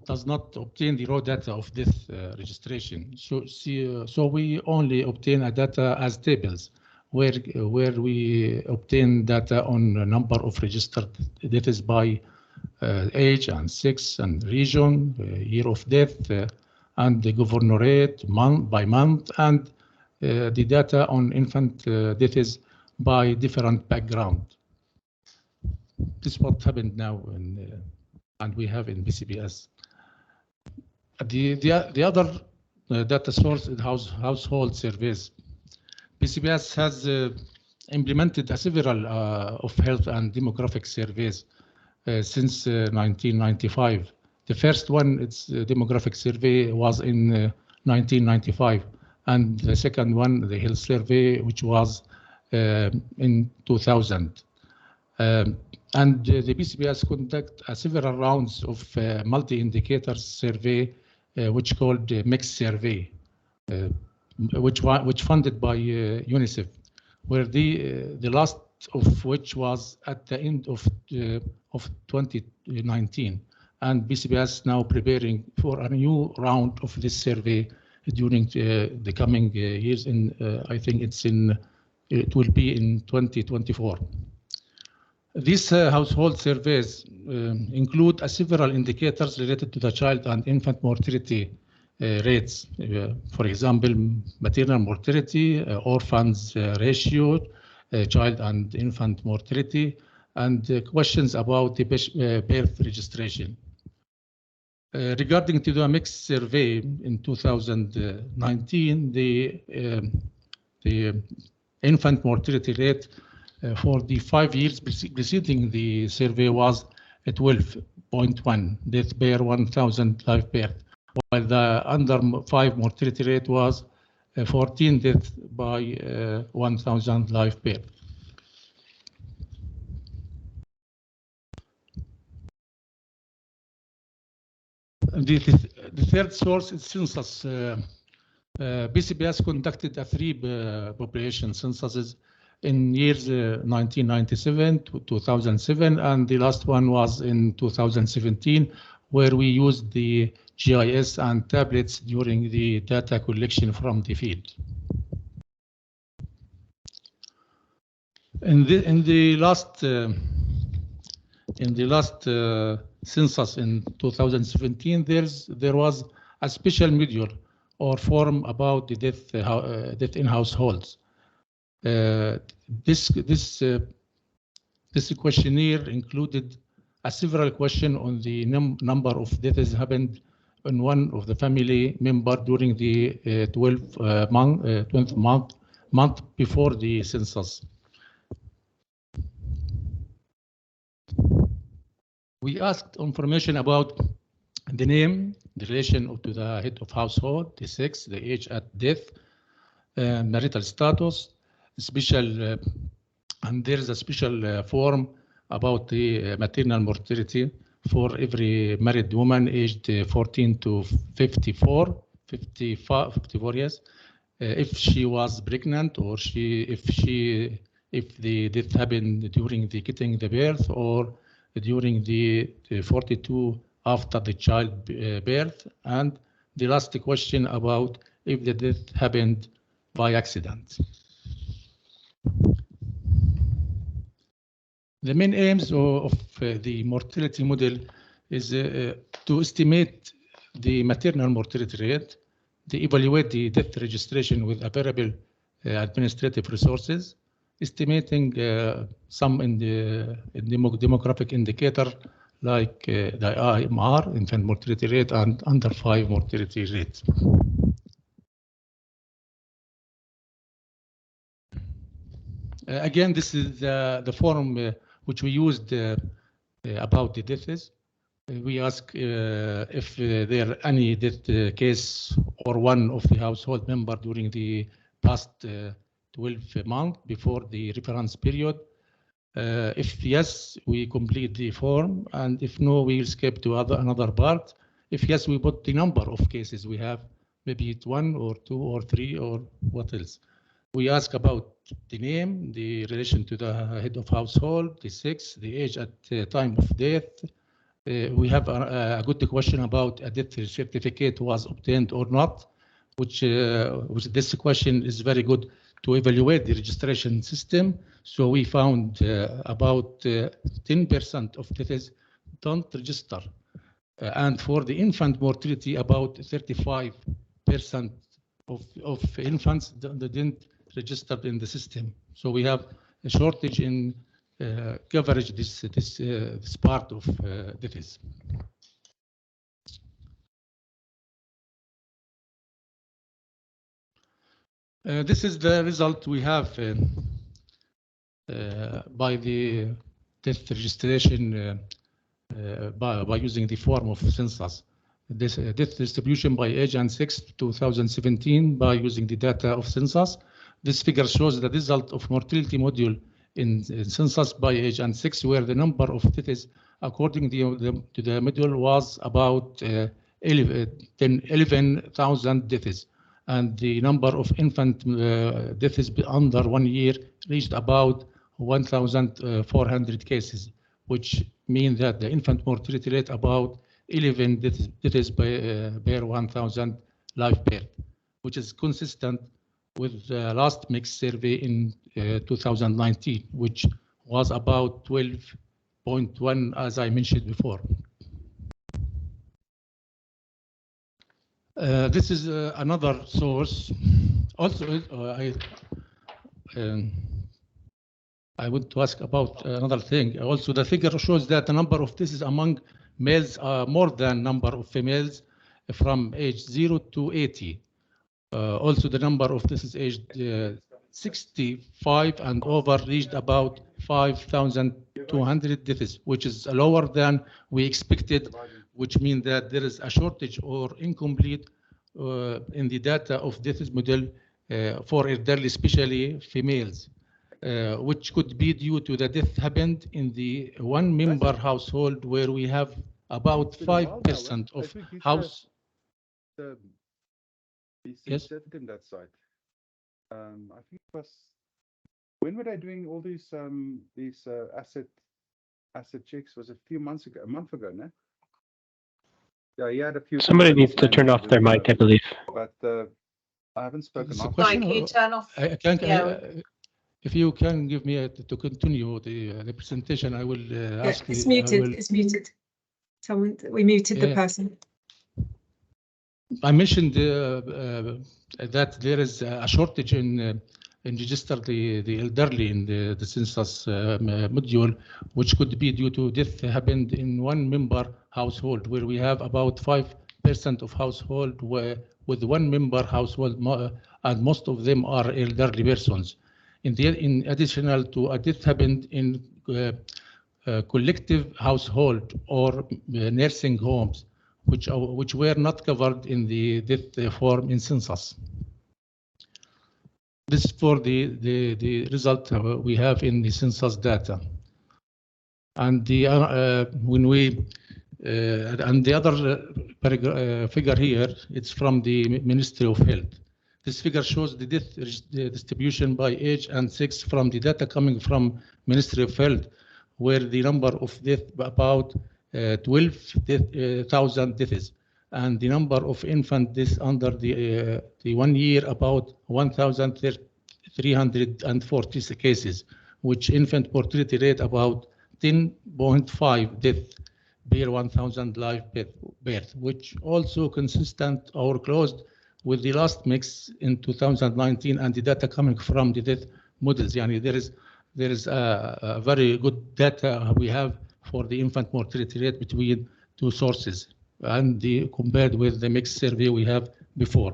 does not obtain the raw data of death registration. So we only obtain a data as tables, where we obtain data on a number of registered deaths by age and sex and region, year of death, and the governorate month by month, and the data on infant deaths by different background. This is what happened now, and we have in PCBS. The other data source is household surveys. PCBS has implemented several of health and demographic surveys since 1995. The first one, its demographic survey, was in 1995, and the second one, the health survey, which was in 2000. And the PCBS conduct several rounds of multi-indicator survey, which called mixed survey, which funded by UNICEF, where the last of which was at the end of 2019, and PCBS now preparing for a new round of this survey during the coming years. I think it will be in 2024. These household surveys include several indicators related to the child and infant mortality rates. For example, maternal mortality, orphans ratio, child and infant mortality, and questions about the birth registration. Regarding to the mixed survey in 2019, the infant mortality rate for the 5 years preceding the survey was 12.1 death per 1,000 live birth, while the under 5 mortality rate was 14 deaths by 1,000 live birth. The third source is census. BCBS conducted 3 population censuses in years 1997 to 2007, and the last one was in 2017, where we used the GIS and tablets during the data collection from the field. In the last census in 2017, there was a special module or form about the death in households. This questionnaire included several questions on the number of deaths happened in one of the family member during the 12th month before the census. We asked information about the name, the relation to the head of household, the sex, the age at death, marital status, special, and there is a special form about the maternal mortality for every married woman aged 14 to 54 years, if she was pregnant or if the death happened during the getting the birth or during the 42 after the child birth, and the last question about if the death happened by accident. The main aims of the mortality model is to estimate the maternal mortality rate, to evaluate the death registration with available administrative resources, estimating some in the demographic indicator like the IMR, infant mortality rate, and under 5 mortality rate. Again, this is the form which we used about the deaths. We ask if there are any death case or one of the household member during the past 12 months before the reference period. If yes, we complete the form, and if no, we will skip to another part. If yes, we put the number of cases we have, maybe it's 1 or 2 or 3 or what else. We ask about the name, the relation to the head of household, the sex, the age at the time of death. We have a good question about a death certificate was obtained or not, which this question is very good to evaluate the registration system. So we found about 10% of deaths don't register. And for the infant mortality, about 35% of infants didn't register in the system. So we have a shortage in coverage this part of deaths. This is the result we have by the death registration by using the form of census. This death distribution by age and sex 2017 by using the data of census. This figure shows the result of mortality module in census by age and sex, where the number of deaths according to the module was about 11,000 deaths, and the number of infant deaths under 1 year reached about 1,400 cases, which means that the infant mortality rate about 11 deaths per 1,000 live birth, which is consistent with the last mixed survey in 2019, which was about 12.1, as I mentioned before. This is another source. Also, I want to ask about another thing. Also, the figure shows that the number of cases among males are more than number of females from age 0 to 80. Also, the number of cases aged 65 and over reached about 5,200 deaths, which is lower than we expected, which means that there is a shortage or incomplete in the data of deaths model for elderly, especially females. Which could be due to the death happened in the one-member household where we have about 5% of house. Yes. In that site. I think it was, when were they doing all these asset checks? Was a few months ago, a month ago, no? Yeah, he had a few. Somebody needs to turn off their mic, I believe. But I haven't spoken. Mike, can you turn off? If you can give me to continue the presentation, I will ask. It's muted. It's muted. Someone, we muted the person. I mentioned that there is a shortage in register the elderly in the census module, which could be due to death happened in one-member household, where we have about 5% of household with one-member household, and most of them are elderly persons. In additional to a death happened in collective household or nursing homes, which were not covered in the death form in census. This is for the result we have in the census data. And the when we and the other figure here, it's from the Ministry of Health. This figure shows the death distribution by age and sex from the data coming from Ministry of Health, where the number of deaths about 12,000 deaths, and the number of infant deaths under the 1 year about 1,340 cases, which infant mortality rate about 10.5 deaths per 1,000 live birth, which also consistent or closed with the last mix in 2019 and the data coming from the death models. Yani there is a very good data we have for the infant mortality rate between two sources and compared with the mixed survey we have before.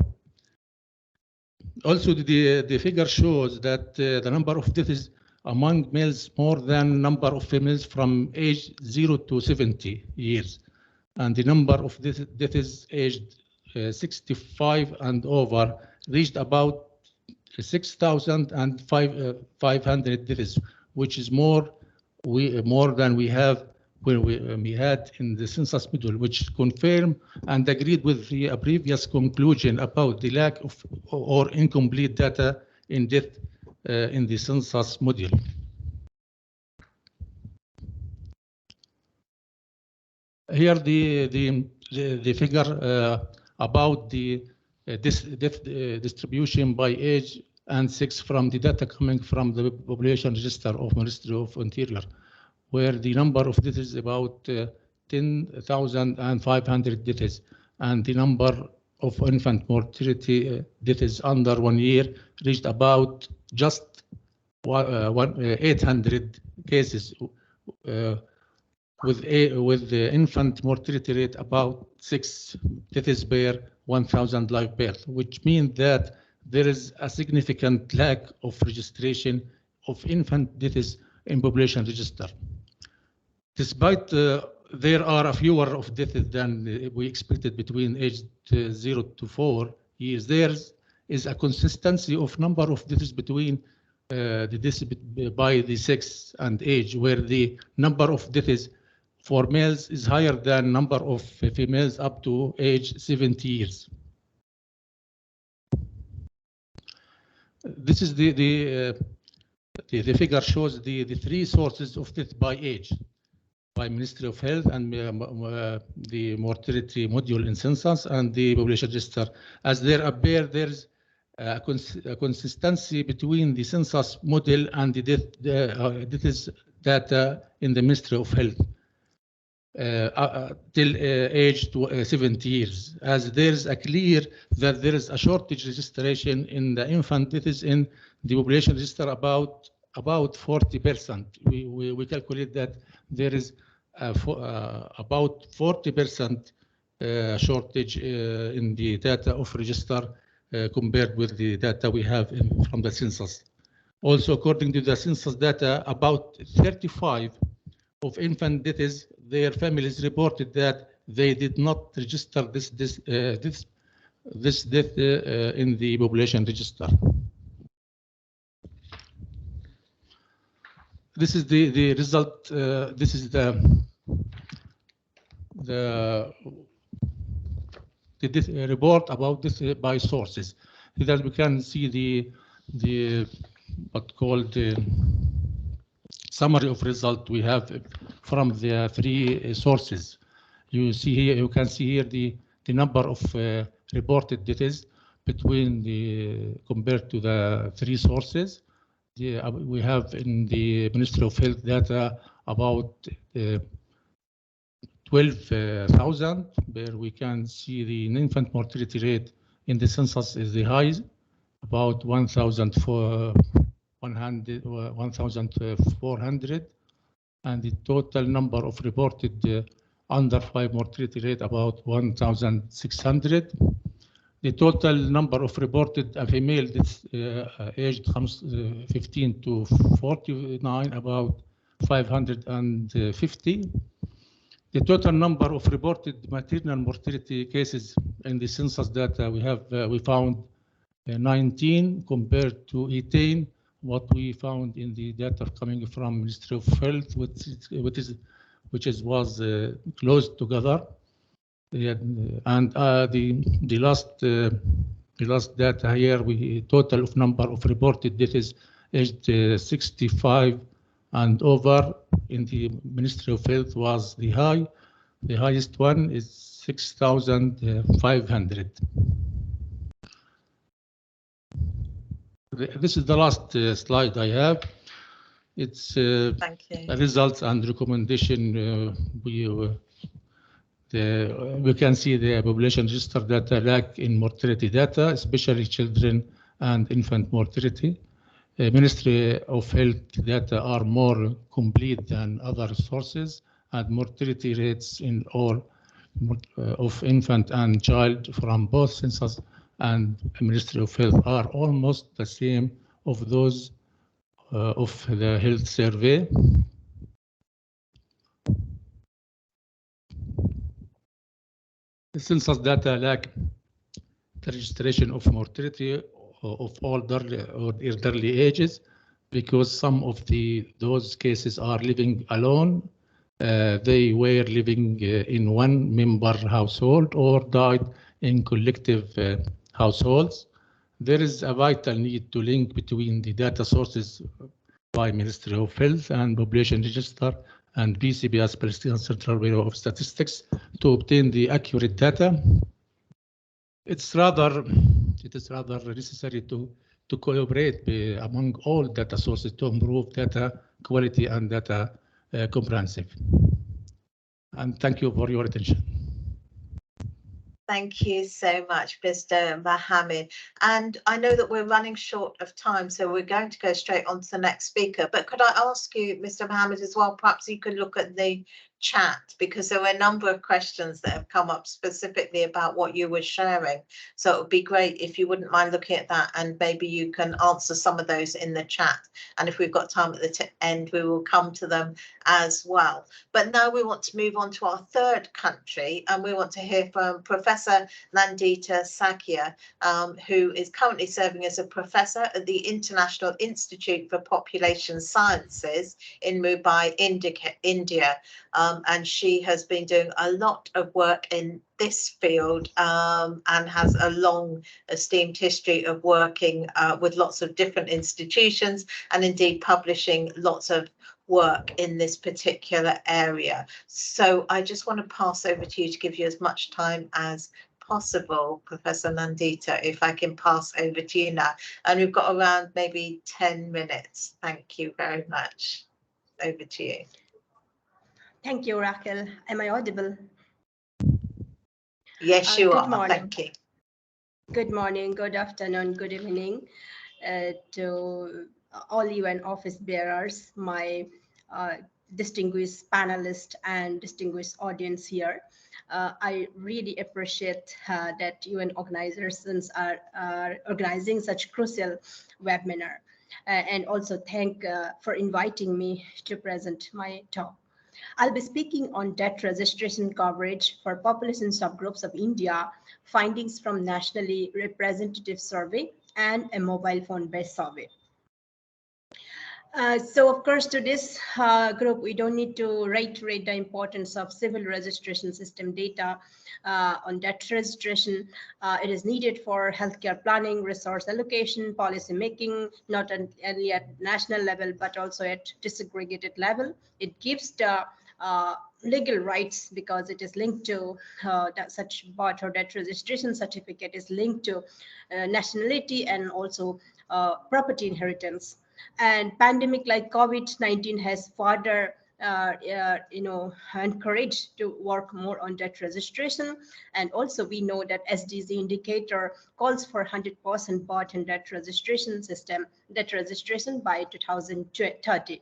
Also, the figure shows that the number of deaths among males more than number of females from age 0 to 70 years. And the number of deaths aged 65 and over reached about 6,500 deaths, which is more than we have when we had in the census module, which confirmed and agreed with the previous conclusion about the lack of or incomplete data in death in the census module. Here the figure about the death distribution by age and sex from the data coming from the population register of Ministry of Interior, where the number of deaths is about 10,500 deaths, and the number of infant mortality deaths under 1 year reached about just 800 cases, with the infant mortality rate about 6 deaths per 1,000 live birth, which means that there is a significant lack of registration of infant deaths in population register. Despite there are fewer of deaths than we expected between age 0 to 4 years, there is a consistency of number of deaths between the deaths by the sex and age, where the number of deaths for males is higher than number of females up to age 70 years. This is the figure shows the three sources of death by age by Ministry of Health and the mortality module in census and the population register. As there appear, there's a consistency between the census model and the deaths data in the Ministry of Health. till age 70 years, as there is a clear that there is a shortage registration in the infant deaths in the population register about 40%. We calculate that there is about 40% shortage in the data of register compared with the data we have from the census. Also, according to the census data, about 35 of infant deaths, their families reported that they did not register this death in the population register. This is the result. This is the report about this by sources. Here we can see the what called summary of result we have from the three sources. You see here, you can see here the number of reported deaths between compared to the three sources. We have in the Ministry of Health data about 12,000, where we can see the infant mortality rate in the census is the highest, about 1,400, and the total number of reported under 5 mortality rate about 1,600. The total number of reported female deaths aged 15 to 49 about 550. The total number of reported maternal mortality cases in the census data we found 19 compared to 18 what we found in the data coming from Ministry of Health, which was close together. And the last data here, total of number of reported deaths aged 65 and over in the Ministry of Health was the highest one is 6,500. This is the last slide I have. It's Thank you. results and recommendation. We can see the population register data lack in mortality data, especially children and infant mortality. Ministry of Health data are more complete than other sources, and mortality rates in all of infant and child from both census and Ministry of Health are almost the same of those of the health survey. The census data lack the registration of mortality of older or elderly ages because some of those cases are living alone. They were living in one member household or died in collective households. There is a vital need to link between the data sources by Ministry of Health and Population Register and BCBS, Palestinian Central Bureau of Statistics, to obtain the accurate data. It is rather necessary to collaborate among all data sources to improve data quality and data comprehensive. And thank you for your attention. Thank you so much, Mr. Mohammed. And I know that we're running short of time, so we're going to go straight on to the next speaker. But could I ask you, Mr. Mohammed, as well, perhaps you could look at the chat, because there were a number of questions that have come up specifically about what you were sharing. So it would be great if you wouldn't mind looking at that, and maybe you can answer some of those in the chat. And if we've got time at the end, we will come to them as well. But now we want to move on to our third country, and we want to hear from Professor Nandita Sakya, who is currently serving as a professor at the International Institute for Population Sciences in Mumbai, India. And she has been doing a lot of work in this field and has a long esteemed history of working with lots of different institutions and indeed publishing lots of work in this particular area. So I just want to pass over to you to give you as much time as possible, Professor Nandita, if I can pass over to you now. And we've got around maybe 10 minutes. Thank you very much. Over to you. Thank you, Raquel. Am I audible? Yes, you Good are. morning. Thank you. Good morning, good afternoon, good evening to all UN office bearers, my distinguished panelists and distinguished audience here. I really appreciate that UN organizations are organizing such crucial webinar, and also thank for inviting me to present my talk. I'll be speaking on debt registration coverage for population subgroups of India, findings from nationally representative survey, and a mobile phone-based survey. So of course, to this group, we don't need to reiterate the importance of civil registration system data on debt registration. It is needed for healthcare planning, resource allocation, policy making, not only at national level, but also at disaggregated level. It gives the legal rights because it is linked to that such BOT or debt registration certificate is linked to nationality and also property inheritance. And pandemic like COVID-19 has further encouraged to work more on debt registration. And also we know that SDG indicator calls for 100% BOT and debt registration system, debt registration by 2030.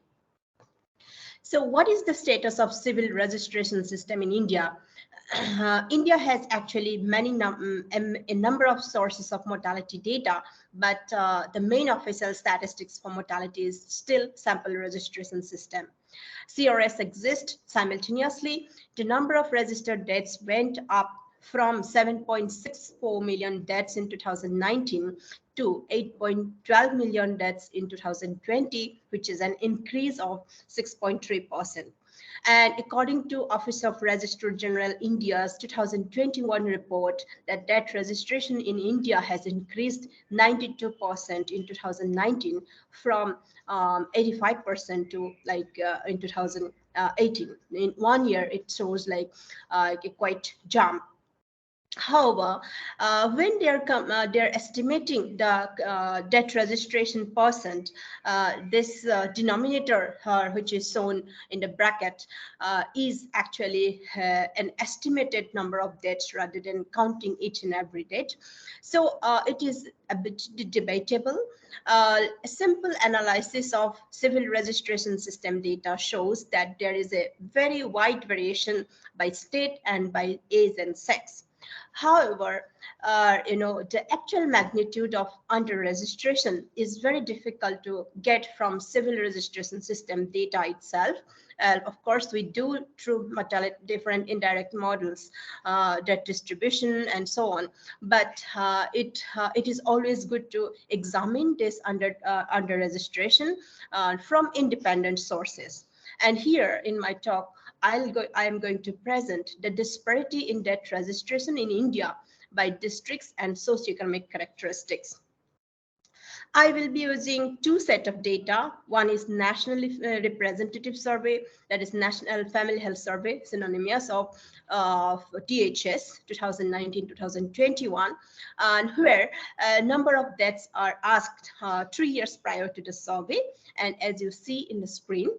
So what is the status of civil registration system in India? India has actually a number of sources of mortality data, but the main official statistics for mortality is still sample registration system. CRS exists simultaneously. The number of registered deaths went up from 7.64 million deaths in 2019 to 8.12 million deaths in 2020, which is an increase of 6.3%. And according to Office of Registrar General India's 2021 report, that debt registration in India has increased 92% in 2019 from 85% to in 2018. In 1 year, it shows like a quite jump. However, when they're estimating the debt registration percent, this denominator, which is shown in the bracket, is actually an estimated number of deaths rather than counting each and every debt. So it is a bit debatable. A simple analysis of civil registration system data shows that there is a very wide variation by state and by age and sex. However, the actual magnitude of under-registration is very difficult to get from civil registration system data itself. Of course, we do through different indirect models, debt distribution and so on. But it is always good to examine this under-registration from independent sources. And here in my talk, I am going to present the disparity in debt registration in India by districts and socioeconomic characteristics. I will be using two sets of data. One is nationally representative survey, that is National Family Health Survey, synonymous of DHS 2019-2021, and where a number of deaths are asked 3 years prior to the survey. And as you see in the screen,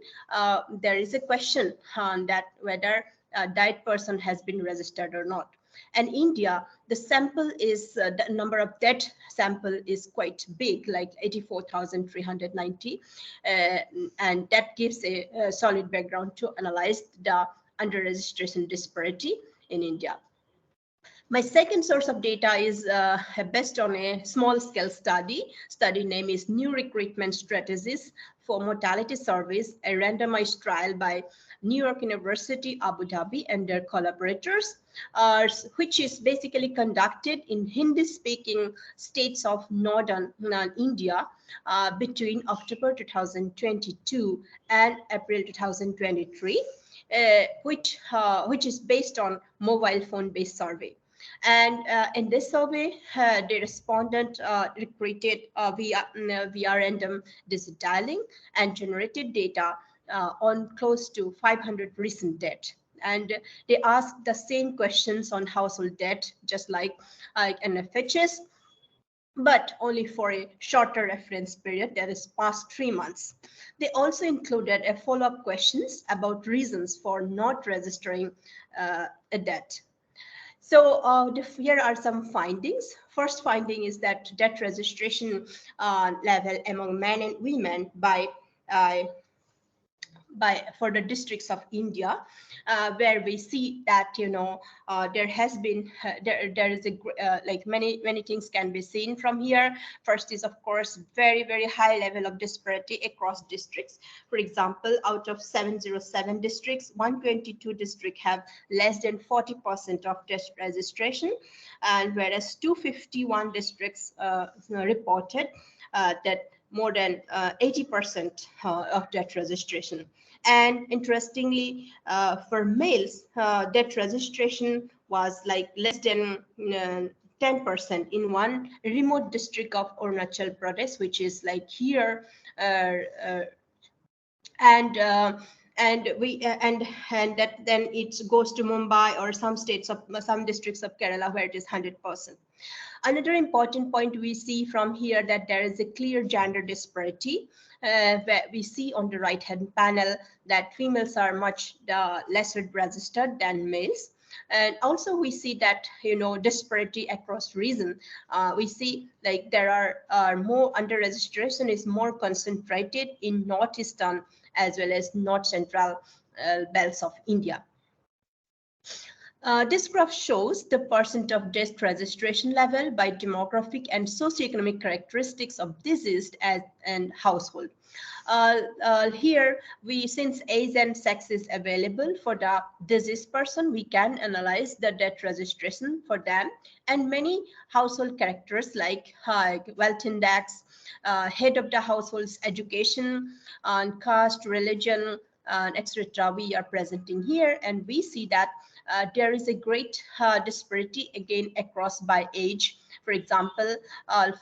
there is a question on that whether a died person has been registered or not. And India, the sample is, the number of death sample is quite big, like 84,390. And that gives a solid background to analyze the under-registration disparity in India. My second source of data is based on a small-scale study. Study name is New Recruitment Strategies for Mortality Surveys, a randomized trial by New York University, Abu Dhabi, and their collaborators, which is basically conducted in Hindi-speaking states of northern India between October 2022 and April 2023, which is based on mobile phone-based survey. And in this survey, the respondent recruited via random digit dialing and generated data on close to 500 recent debt. And they asked the same questions on household debt, just like NFHS. but only for a shorter reference period, that is past 3 months. They also included a follow-up questions about reasons for not registering a debt. So here are some findings. First finding is that debt registration level among men and women for the districts of India, where we see that there has been there is a like many things can be seen from here. First is, of course, very high level of disparity across districts. For example, out of 707 districts, 122 districts have less than 40% of debt registration, and whereas 251 districts reported that more than 80% of debt registration. And interestingly, for males, debt registration was like less than 10% in one remote district of Arunachal Pradesh, which is like here, and that then it goes to Mumbai or some districts of Kerala where it is 100%. Another important point we see from here that there is a clear gender disparity, where we see on the right-hand panel that females are much lesser registered than males. And also we see that, disparity across region. We see like there are more under registration is more concentrated in northeastern as well as north central belts of India. This graph shows the percent of debt registration level by demographic and socioeconomic characteristics of deceased and household. Here, since age and sex is available for the deceased person, we can analyze the debt registration for them, and many household characters like wealth index, head of the household's education, and caste, religion, etc. we are presenting here, and we see that there is a great disparity again across by age. For example,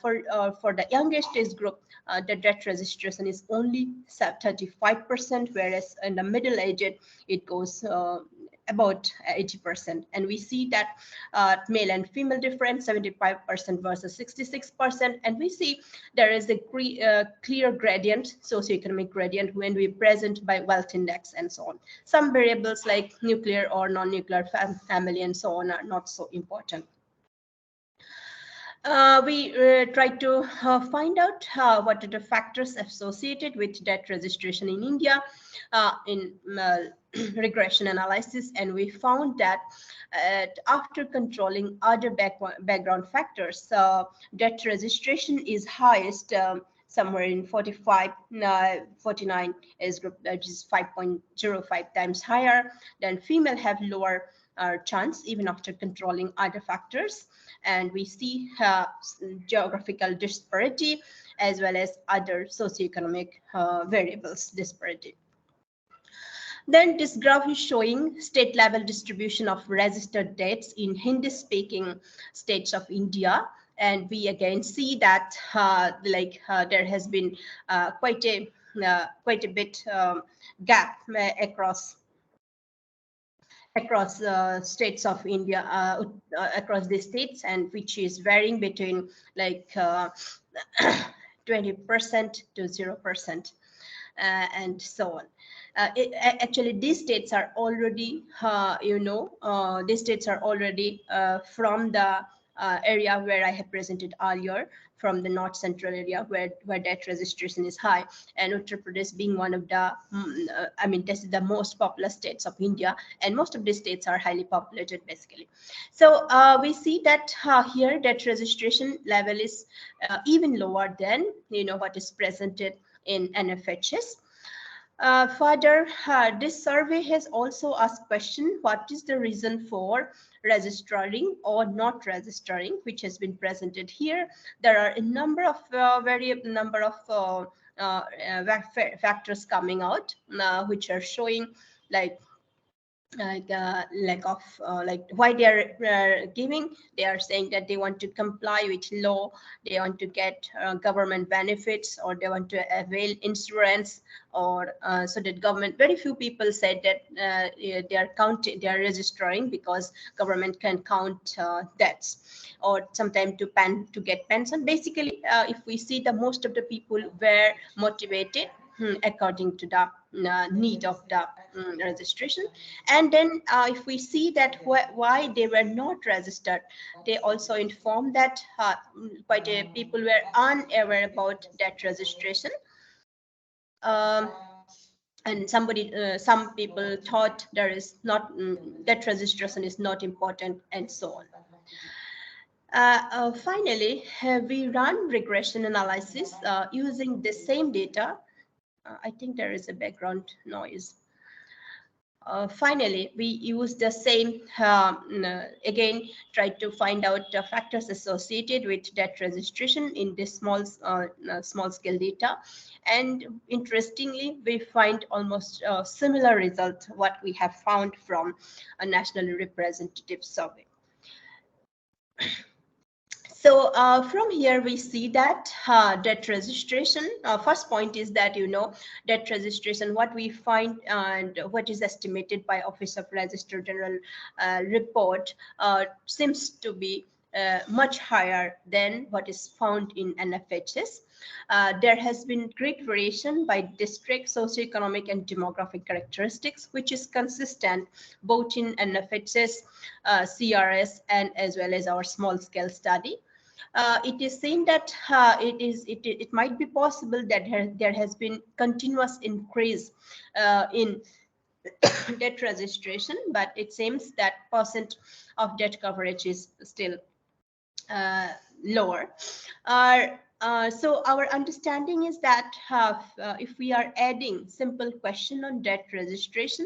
for the youngest age group, the debt registration is only 35%, whereas in the middle aged it goes about 80%. And we see that male and female difference 75% versus 66%, and we see there is a clear gradient, socioeconomic gradient, when we present by wealth index and so on. Some variables like nuclear or non-nuclear family and so on are not so important. We try to find out what are the factors associated with debt registration in India in regression analysis, and we found that after controlling other background factors, debt registration is highest somewhere in 49 age group, that is 5.05 times higher. Then female have lower chance even after controlling other factors, and we see geographical disparity as well as other socioeconomic variables disparity. Then this graph is showing state level distribution of registered debts in Hindi-speaking states of India, and we again see that there has been quite a bit gap across states of India, across the states, and which is varying between like 20% to 0%, and so on. Actually, these states are already, these states are already from the area where I have presented earlier, from the north central area where debt registration is high, and Uttar Pradesh being one of the, this is the most populous states of India, and most of these states are highly populated basically. So we see that here debt registration level is even lower than what is presented in NFHS. Further, this survey has also asked question, what is the reason for registering or not registering, which has been presented here. There are a number of factors coming out, which are showing like lack of like why they are giving. They are saying that they want to comply with law, they want to get government benefits, or they want to avail insurance, or so that government. Very few people said that they are registering because government can count debts, or sometimes to get pension. Basically, if we see, the most of the people were motivated according to the need of the registration. And then if we see that why they were not registered, they also informed that quite a people were unaware about that registration. And some people thought there is not that registration is not important, and so on. Finally, we run regression analysis using the same data. I think there is a background noise. Finally, we use the same, again, try to find out the factors associated with debt registration in this small scale data. And interestingly, we find almost similar result what we have found from a nationally representative survey. So from here, we see that debt registration, first point is that, debt registration, what we find and what is estimated by Office of Registrar General report seems to be much higher than what is found in NFHS. There has been great variation by district, socioeconomic and demographic characteristics, which is consistent both in NFHS, CRS, and as well as our small scale study. It is seen that it might be possible that there has been continuous increase in debt registration, but it seems that percent of debt coverage is still lower. So our understanding is that if we are adding simple question on debt registration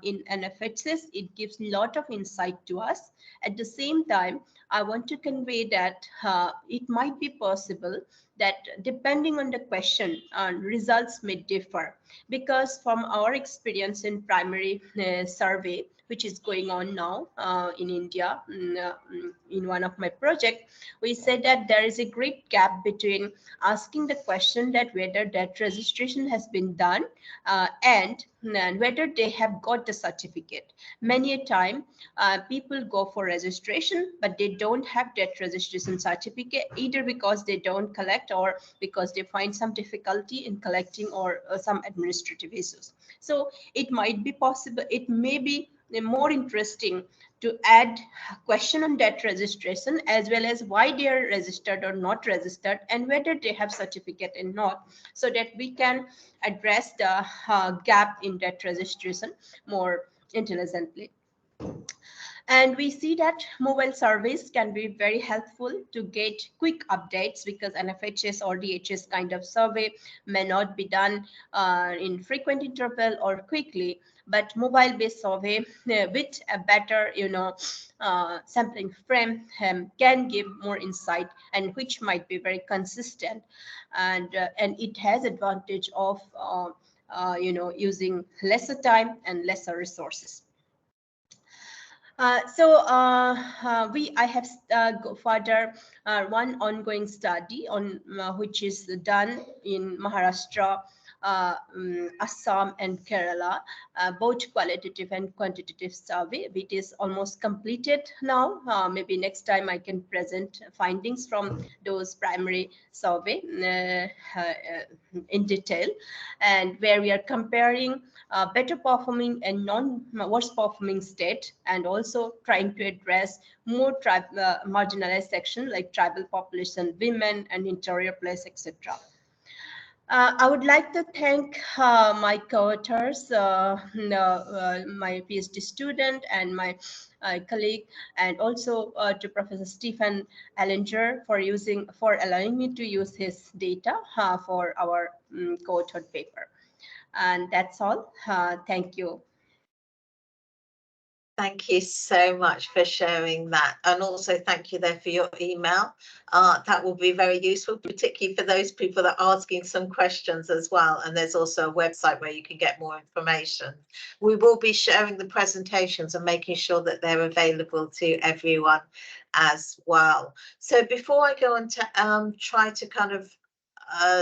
in NFHS, it gives a lot of insight to us. At the same time, I want to convey that it might be possible that depending on the question, results may differ, because from our experience in primary survey, which is going on now in India, in one of my projects, we said that there is a great gap between asking the question that whether debt registration has been done and whether they have got the certificate. Many a time, people go for registration, but they don't have debt registration certificate, either because they don't collect or because they find some difficulty in collecting, or some administrative issues. So it might be possible, it may be more interesting to add question on debt registration, as well as why they are registered or not registered, and whether they have certificate or not, so that we can address the gap in debt registration more intelligently. And we see that mobile surveys can be very helpful to get quick updates, because NFHS or DHS kind of survey may not be done in frequent interval or quickly, but mobile-based survey with a better, sampling frame can give more insight, and which might be very consistent, and it has advantage of using lesser time and lesser resources. I have go further one ongoing study on which is done in Maharashtra, Assam and Kerala, both qualitative and quantitative survey. It is almost completed now. Maybe next time I can present findings from those primary survey in detail, and where we are comparing better performing and worse performing state, and also trying to address more marginalized section like tribal population, women and interior place, etc. I would like to thank my co-authors, my PhD student and my colleague, and also to Professor Stephen Ellinger for allowing me to use his data for our co-authored paper. And that's all. Thank you. Thank you so much for sharing that. And also thank you there for your email. That will be very useful, particularly for those people that are asking some questions as well. And there's also a website where you can get more information. We will be sharing the presentations and making sure that they're available to everyone as well. So before I go on to try to kind of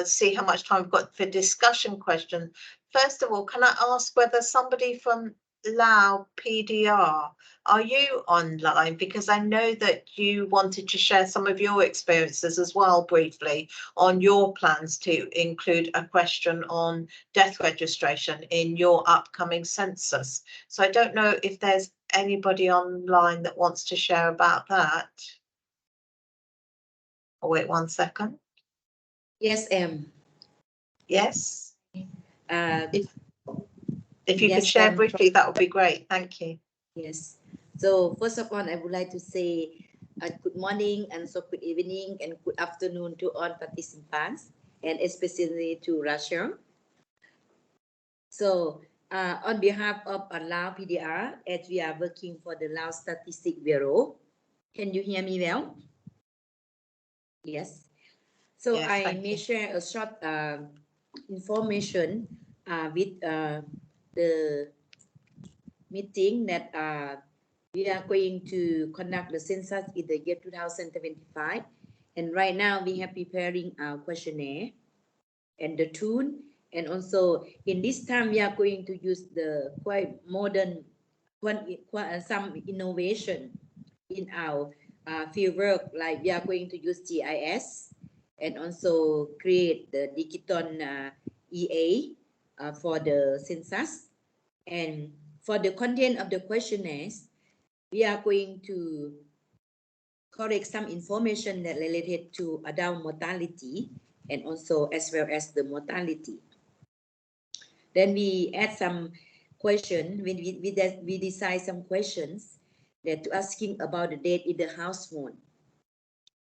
see how much time we've got for discussion questions, first of all, can I ask whether somebody from Lao PDR, are you online? Because I know that you wanted to share some of your experiences as well briefly on your plans to include a question on death registration in your upcoming census. So I don't know if there's anybody online that wants to share about that. Oh, wait 1 second. Yes, Yes. Uh, If you could yes, share briefly, that would be great. Thank you. Yes. So first of all, I would like to say good morning and so good evening and good afternoon to all participants and especially to Russia. So on behalf of Lao PDR, as we are working for the Lao Statistics Bureau, can you hear me well? Yes. So Yes, I thank may you. share a short information with the meeting that we are going to conduct the census in the year 2075. And right now we are preparing our questionnaire and the tool. And also in this time, we are going to use the quite modern, some innovation in our field work, like we are going to use GIS and also create the digital EA for the census. And for the content of the questionnaires, we are going to correct some information that related to adult mortality and also as well as the mortality. Then we add some question when we decide some questions that to asking about the date in the household.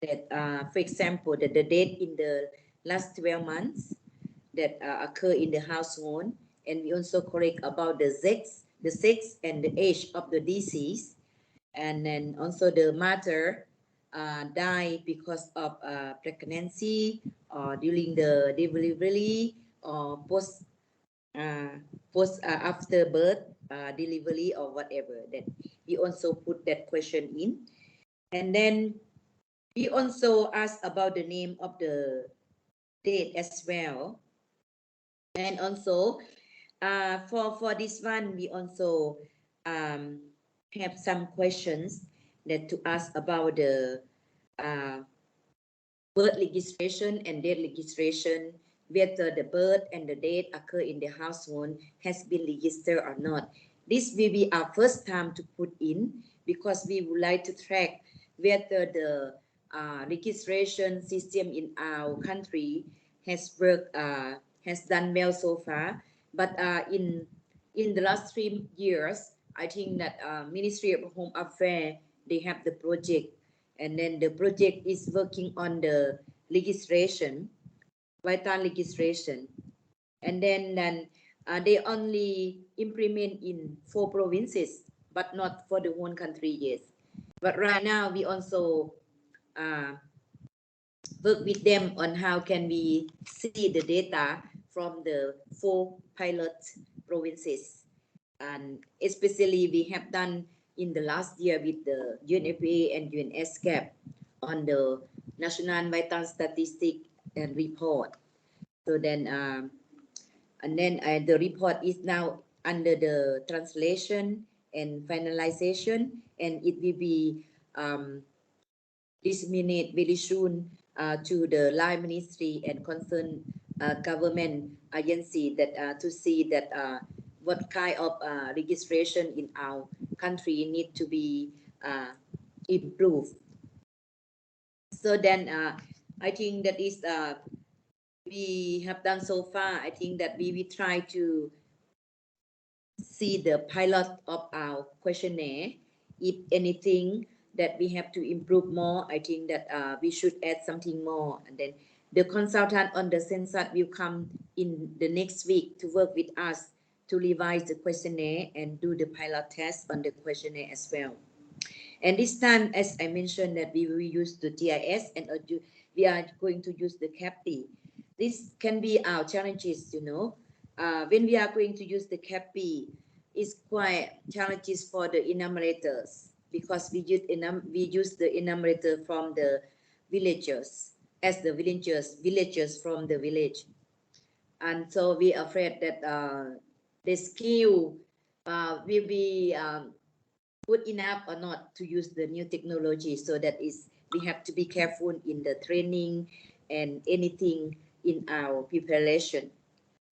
That for example, that the date in the last 12 months that occur in the household, and we also correct about the sex and the age of the disease, and then also the mother die because of pregnancy or during the delivery or post after birth, delivery or whatever. That we also put that question in, and then we also ask about the name of the date as well, and also for this one we also have some questions that to ask about the birth registration and death registration, whether the birth and the date occur in the household has been registered or not. This will be our first time to put in because we would like to track whether the registration system in our country has worked, has done well so far. But in the last 3 years, I think that Ministry of Home Affairs, they have the project, and then the project is working on the legislation, vital legislation, and then they only implement in 4 provinces, but not for the whole country yet. But right now we also work with them on how can we see the data from the 4 pilot provinces, and especially we have done in the last year with the UNFPA and ESCAP on the National Vital Statistic and report. So then and then the report is now under the translation and finalization, and it will be disseminated very soon to the Line Ministry and concerned government agency that to see that what kind of registration in our country need to be improved. So then I think that is we have done so far. I think that we will try to see the pilot of our questionnaire. If anything that we have to improve more, I think that we should add something more. And then the consultant on the census will come in the next week to work with us to revise the questionnaire and do the pilot test on the questionnaire as well. And this time, as I mentioned, that we will use the GIS and we are going to use the CAPI. This can be our challenges, you know. When we are going to use the CAPI, it's quite challenges for the enumerators because we use the enumerator from the villagers as the villagers from the village. And so we are afraid that the skill will be good enough or not to use the new technology. So that is, we have to be careful in the training and anything in our preparation.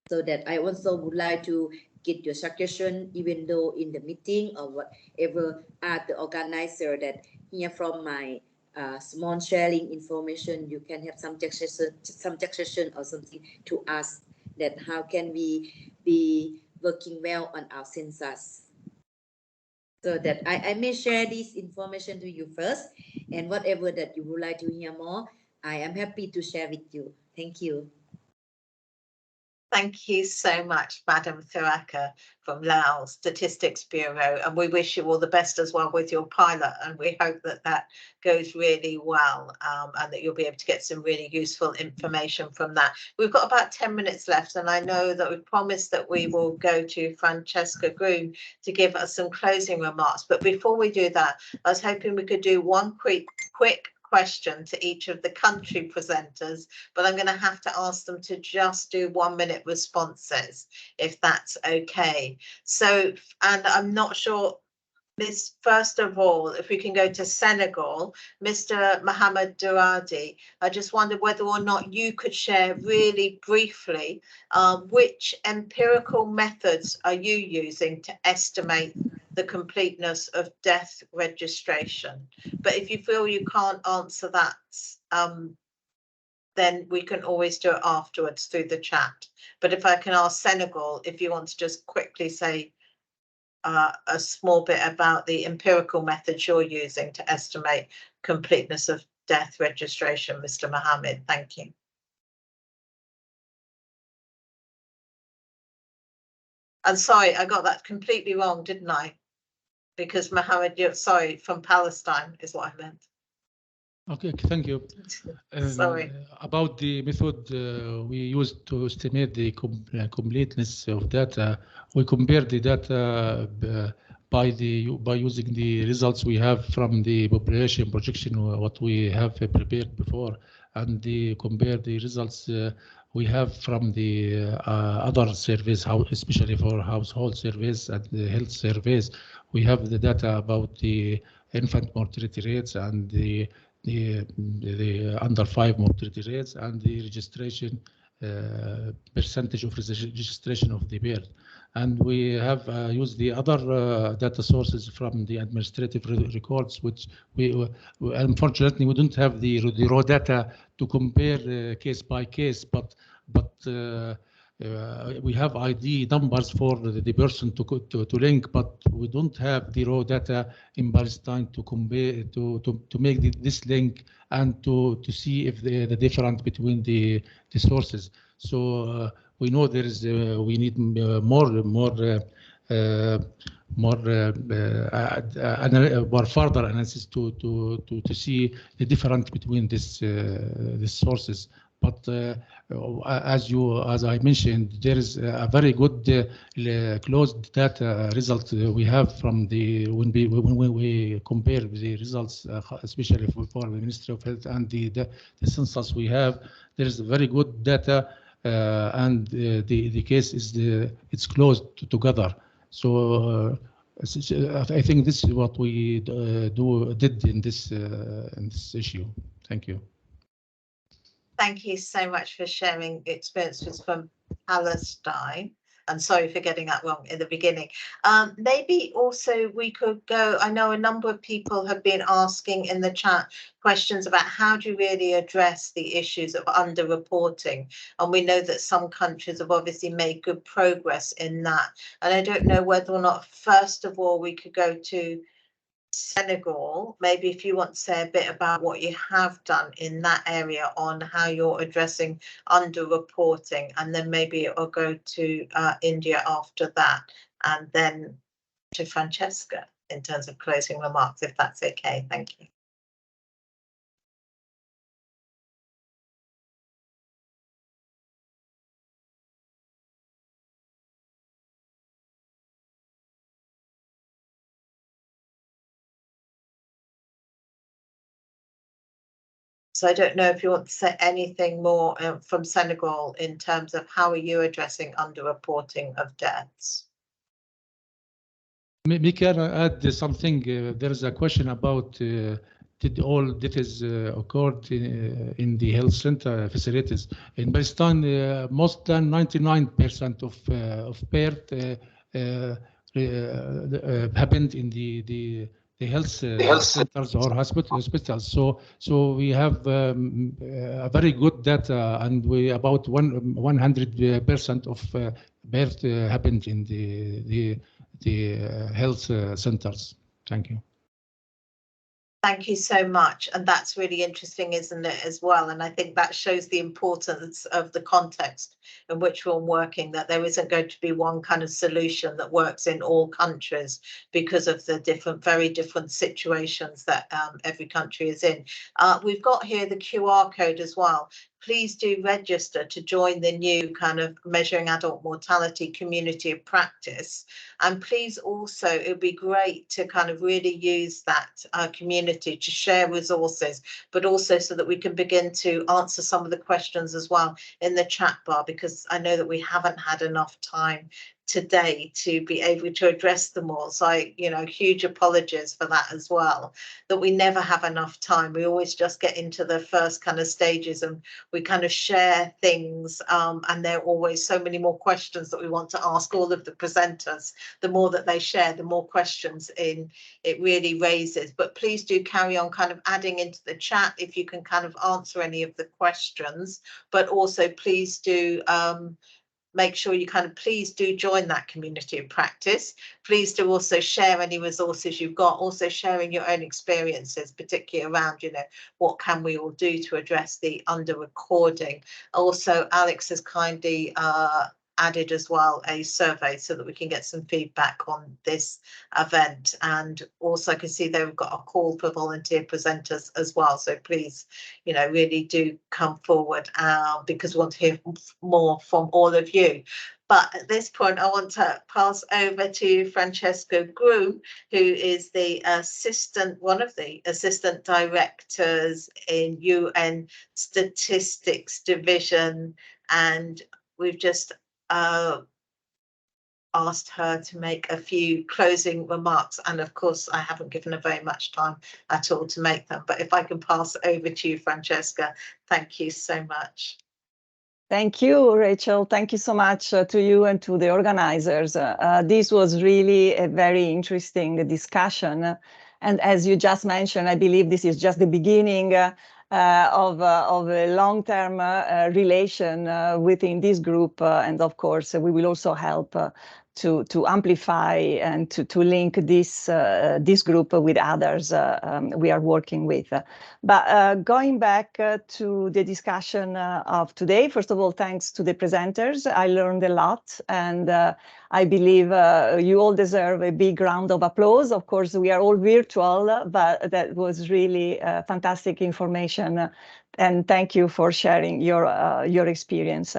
So that I also would like to get your suggestion, even though in the meeting or whatever, the organizer that hear from my small sharing information, you can have some suggestion or something to ask that how can we be working well on our census. So that I may share this information to you first, and whatever that you would like to hear more, I am happy to share with you. Thank you. Thank you so much, Madam Thuraka from Laos Statistics Bureau, and we wish you all the best as well with your pilot, and we hope that that goes really well and that you'll be able to get some really useful information from that. We've got about 10 minutes left, and I know that we've promised that we will go to Francesca Groom to give us some closing remarks, but before we do that, I was hoping we could do one quick question to each of the country presenters, but I'm going to have to ask them to just do 1 minute responses, if that's okay. So, and I'm not sure, first of all, if we can go to Senegal, Mr. Mohamed Douradi, I just wondered whether or not you could share really briefly which empirical methods are you using to estimate the completeness of death registration. But if you feel you can't answer that, then we can always do it afterwards through the chat. But if I can ask Senegal, if you want to just quickly say a small bit about the empirical methods you're using to estimate completeness of death registration, Mr. Mohammed. Thank you. And sorry, I got that completely wrong, didn't I? Because Mohammed, you're sorry, from Palestine is what I meant. Okay, thank you. Sorry. About the method we used to estimate the completeness of data, we compare the data by using the results we have from the population projection, what we have prepared before, and compare the results we have from the other surveys, especially for household surveys and the health surveys. We have the data about the infant mortality rates and the under 5 mortality rates and the registration percentage of registration of the birth. And we have used the other data sources from the administrative records, which we unfortunately we don't have the raw data to compare case by case, but we have ID numbers for the person to link, but we don't have the raw data in Palestine to compare to make this link and to see if the difference between the sources. So we know there is we need more further analysis to see the difference between these sources. But as I mentioned, there is a very good closed data result we have from when we compare the results, especially for the Ministry of Health and the census we have. There is very good data, and the case is it's closed together. So I think this is what we did in this issue. Thank you. Thank you so much for sharing experiences from Palestine. And sorry for getting that wrong in the beginning. Maybe also we could go, I know a number of people have been asking in the chat questions about how do you really address the issues of underreporting? And we know that some countries have obviously made good progress in that. And I don't know whether or not, first of all, we could go to Senegal, maybe if you want to say a bit about what you have done in that area on how you're addressing underreporting, and then maybe I'll go to India after that, and then to Francesca in terms of closing remarks, if that's okay. Thank you. So I don't know if you want to say anything more from Senegal in terms of how are you addressing underreporting of deaths? Me can add something. There is a question about did all deaths occurred in the health center facilities. In Pakistan, most than 99% of birth happened in the health centers or hospitals. So we have a very good data, and we about 100% of birth happened in the health centers. Thank you. Thank you so much. And that's really interesting, isn't it, as well? And I think that shows the importance of the context in which we're working, that there isn't going to be one kind of solution that works in all countries because of the very different situations that every country is in. We've got here the QR code as well. Please do register to join the new kind of Measuring Adult Mortality community of practice. And please also, it would be great to kind of really use that community to share resources, but also so that we can begin to answer some of the questions as well in the chat bar, because I know that we haven't had enough time today to be able to address them all. So huge apologies for that as well, that we never have enough time. We always just get into the first kind of stages and we kind of share things, and there are always so many more questions that we want to ask all of the presenters. The more that they share, the more questions it really raises. But please do carry on kind of adding into the chat if you can kind of answer any of the questions, but also please do make sure you please do join that community of practice. Please do also share any resources you've got, also sharing your own experiences, particularly around, what can we all do to address the under-recording. Also, Alex has kindly added as well a survey so that we can get some feedback on this event. And also I can see they've got a call for volunteer presenters as well. So please, really do come forward because we want to hear more from all of you. But at this point, I want to pass over to Francesco Gru, who is one of the assistant directors in UN Statistics Division. And we've just asked her to make a few closing remarks, and of course I haven't given her very much time at all to make them, but if I can pass over to you, Francesca, thank you so much. Thank you, Rachel. Thank you so much to you and to the organizers. This was really a very interesting discussion, and as you just mentioned, I believe this is just the beginning of a long-term relation within this group, and of course we will also help to amplify and to link this group with others we are working with. But going back to the discussion of today, first of all, thanks to the presenters. I learned a lot, and I believe you all deserve a big round of applause. Of course, we are all virtual, but that was really fantastic information, and thank you for sharing your experience.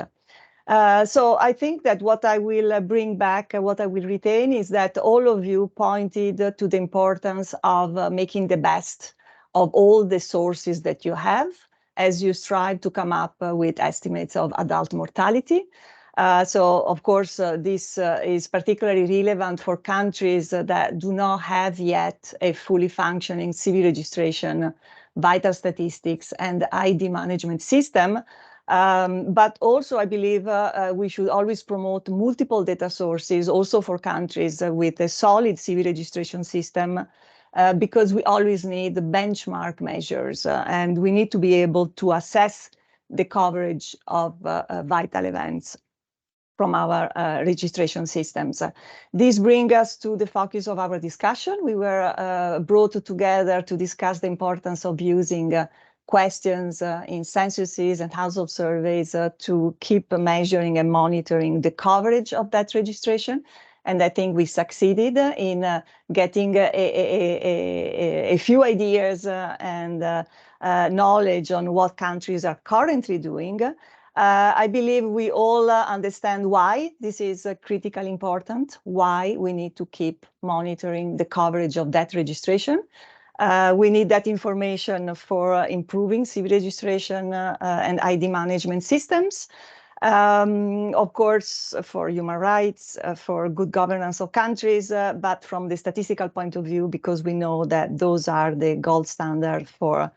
So I think that what I will bring back, what I will retain, is that all of you pointed to the importance of making the best of all the sources that you have as you strive to come up with estimates of adult mortality. So, of course, this is particularly relevant for countries that do not have yet a fully functioning civil registration, vital statistics, and ID management system. But also, I believe we should always promote multiple data sources also for countries with a solid civil registration system, because we always need the benchmark measures, and we need to be able to assess the coverage of vital events. from our registration systems. This brings us to the focus of our discussion. We were brought together to discuss the importance of using questions in censuses and household surveys to keep measuring and monitoring the coverage of that registration. And I think we succeeded in getting a few ideas and knowledge on what countries are currently doing. I believe we all understand why this is critically important, why we need to keep monitoring the coverage of that registration. We need that information for improving civil registration and ID management systems. Of course, for human rights, for good governance of countries, but from the statistical point of view, because we know that those are the gold standard for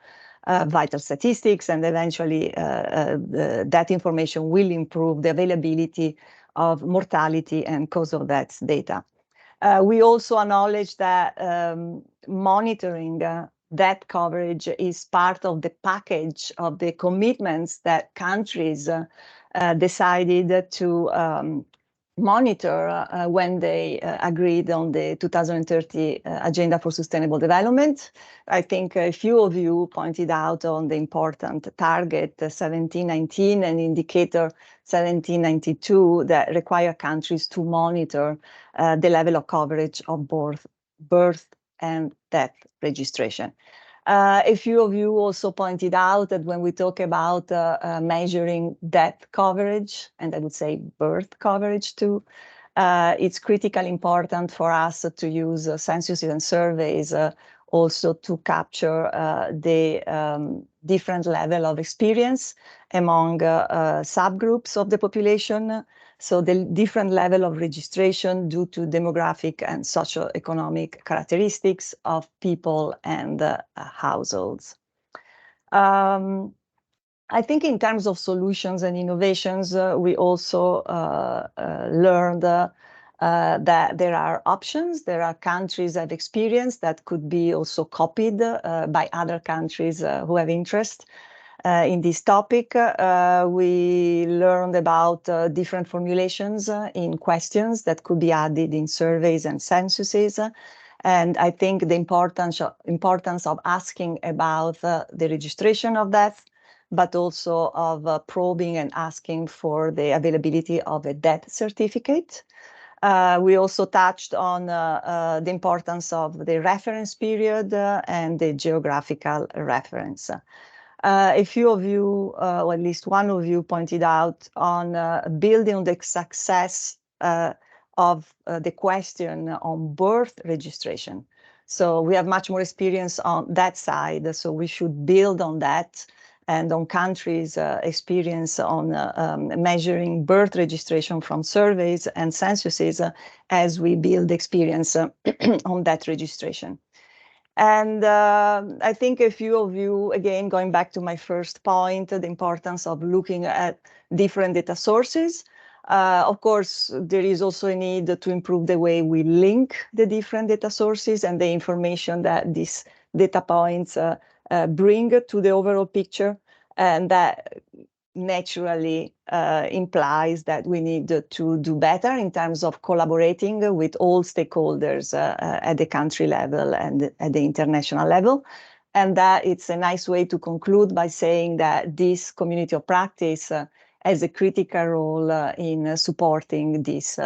vital statistics, and eventually that information will improve the availability of mortality and cause of death data. We also acknowledge that monitoring that coverage is part of the package of the commitments that countries decided to monitor when they agreed on the 2030 Agenda for Sustainable Development. I think a few of you pointed out on the important target 1719 and indicator 1792 that require countries to monitor the level of coverage of both birth and death registration. A few of you also pointed out that when we talk about measuring death coverage, and I would say birth coverage too, it's critically important for us to use censuses and surveys also to capture the different level of experience among subgroups of the population. So the different level of registration due to demographic and socioeconomic characteristics of people and households. I think in terms of solutions and innovations, we also learned that there are options. There are countries that have experience that could be also copied by other countries who have interest. In this topic, we learned about different formulations in questions that could be added in surveys and censuses. And I think the importance of asking about the registration of death, but also of probing and asking for the availability of a death certificate. We also touched on the importance of the reference period and the geographical reference. A few of you, or at least one of you, pointed out on building on the success of the question on birth registration. So we have much more experience on that side, so we should build on that and on countries' experience on measuring birth registration from surveys and censuses as we build experience on that registration. And I think a few of you, again, going back to my first point, the importance of looking at different data sources. Of course, there is also a need to improve the way we link the different data sources and the information that these data points bring to the overall picture. And that naturally implies that we need to do better in terms of collaborating with all stakeholders at the country level and at the international level. And that it's a nice way to conclude by saying that this community of practice has a critical role in supporting this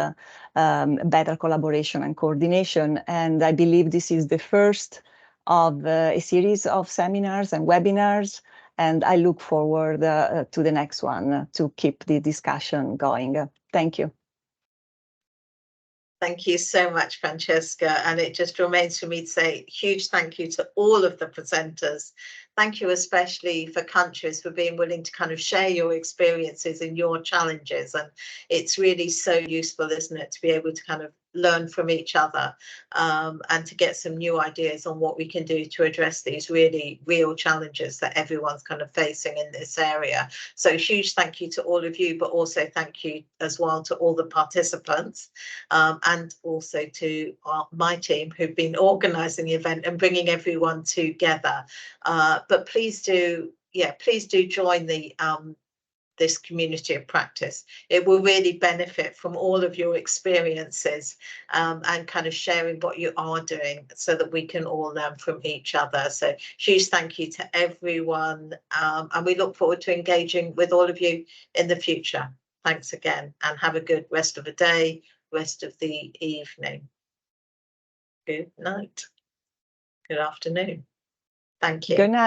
better collaboration and coordination. And I believe this is the first of a series of seminars and webinars. And I look forward to the next one to keep the discussion going. Thank you. Thank you so much, Francesca. And it just remains for me to say huge thank you to all of the presenters. Thank you especially for countries for being willing to kind of share your experiences and your challenges. And it's really so useful, isn't it, to be able to kind of learn from each other and to get some new ideas on what we can do to address these really real challenges that everyone's kind of facing in this area. So huge thank you to all of you, but also thank you as well to all the participants and also to my team who've been organising the event and bringing everyone together. But please do join the this community of practice. It will really benefit from all of your experiences and kind of sharing what you are doing so that we can all learn from each other. So huge thank you to everyone, and we look forward to engaging with all of you in the future. Thanks again, and have a good rest of the day, rest of the evening. Good night. Good afternoon. Thank you. Good night.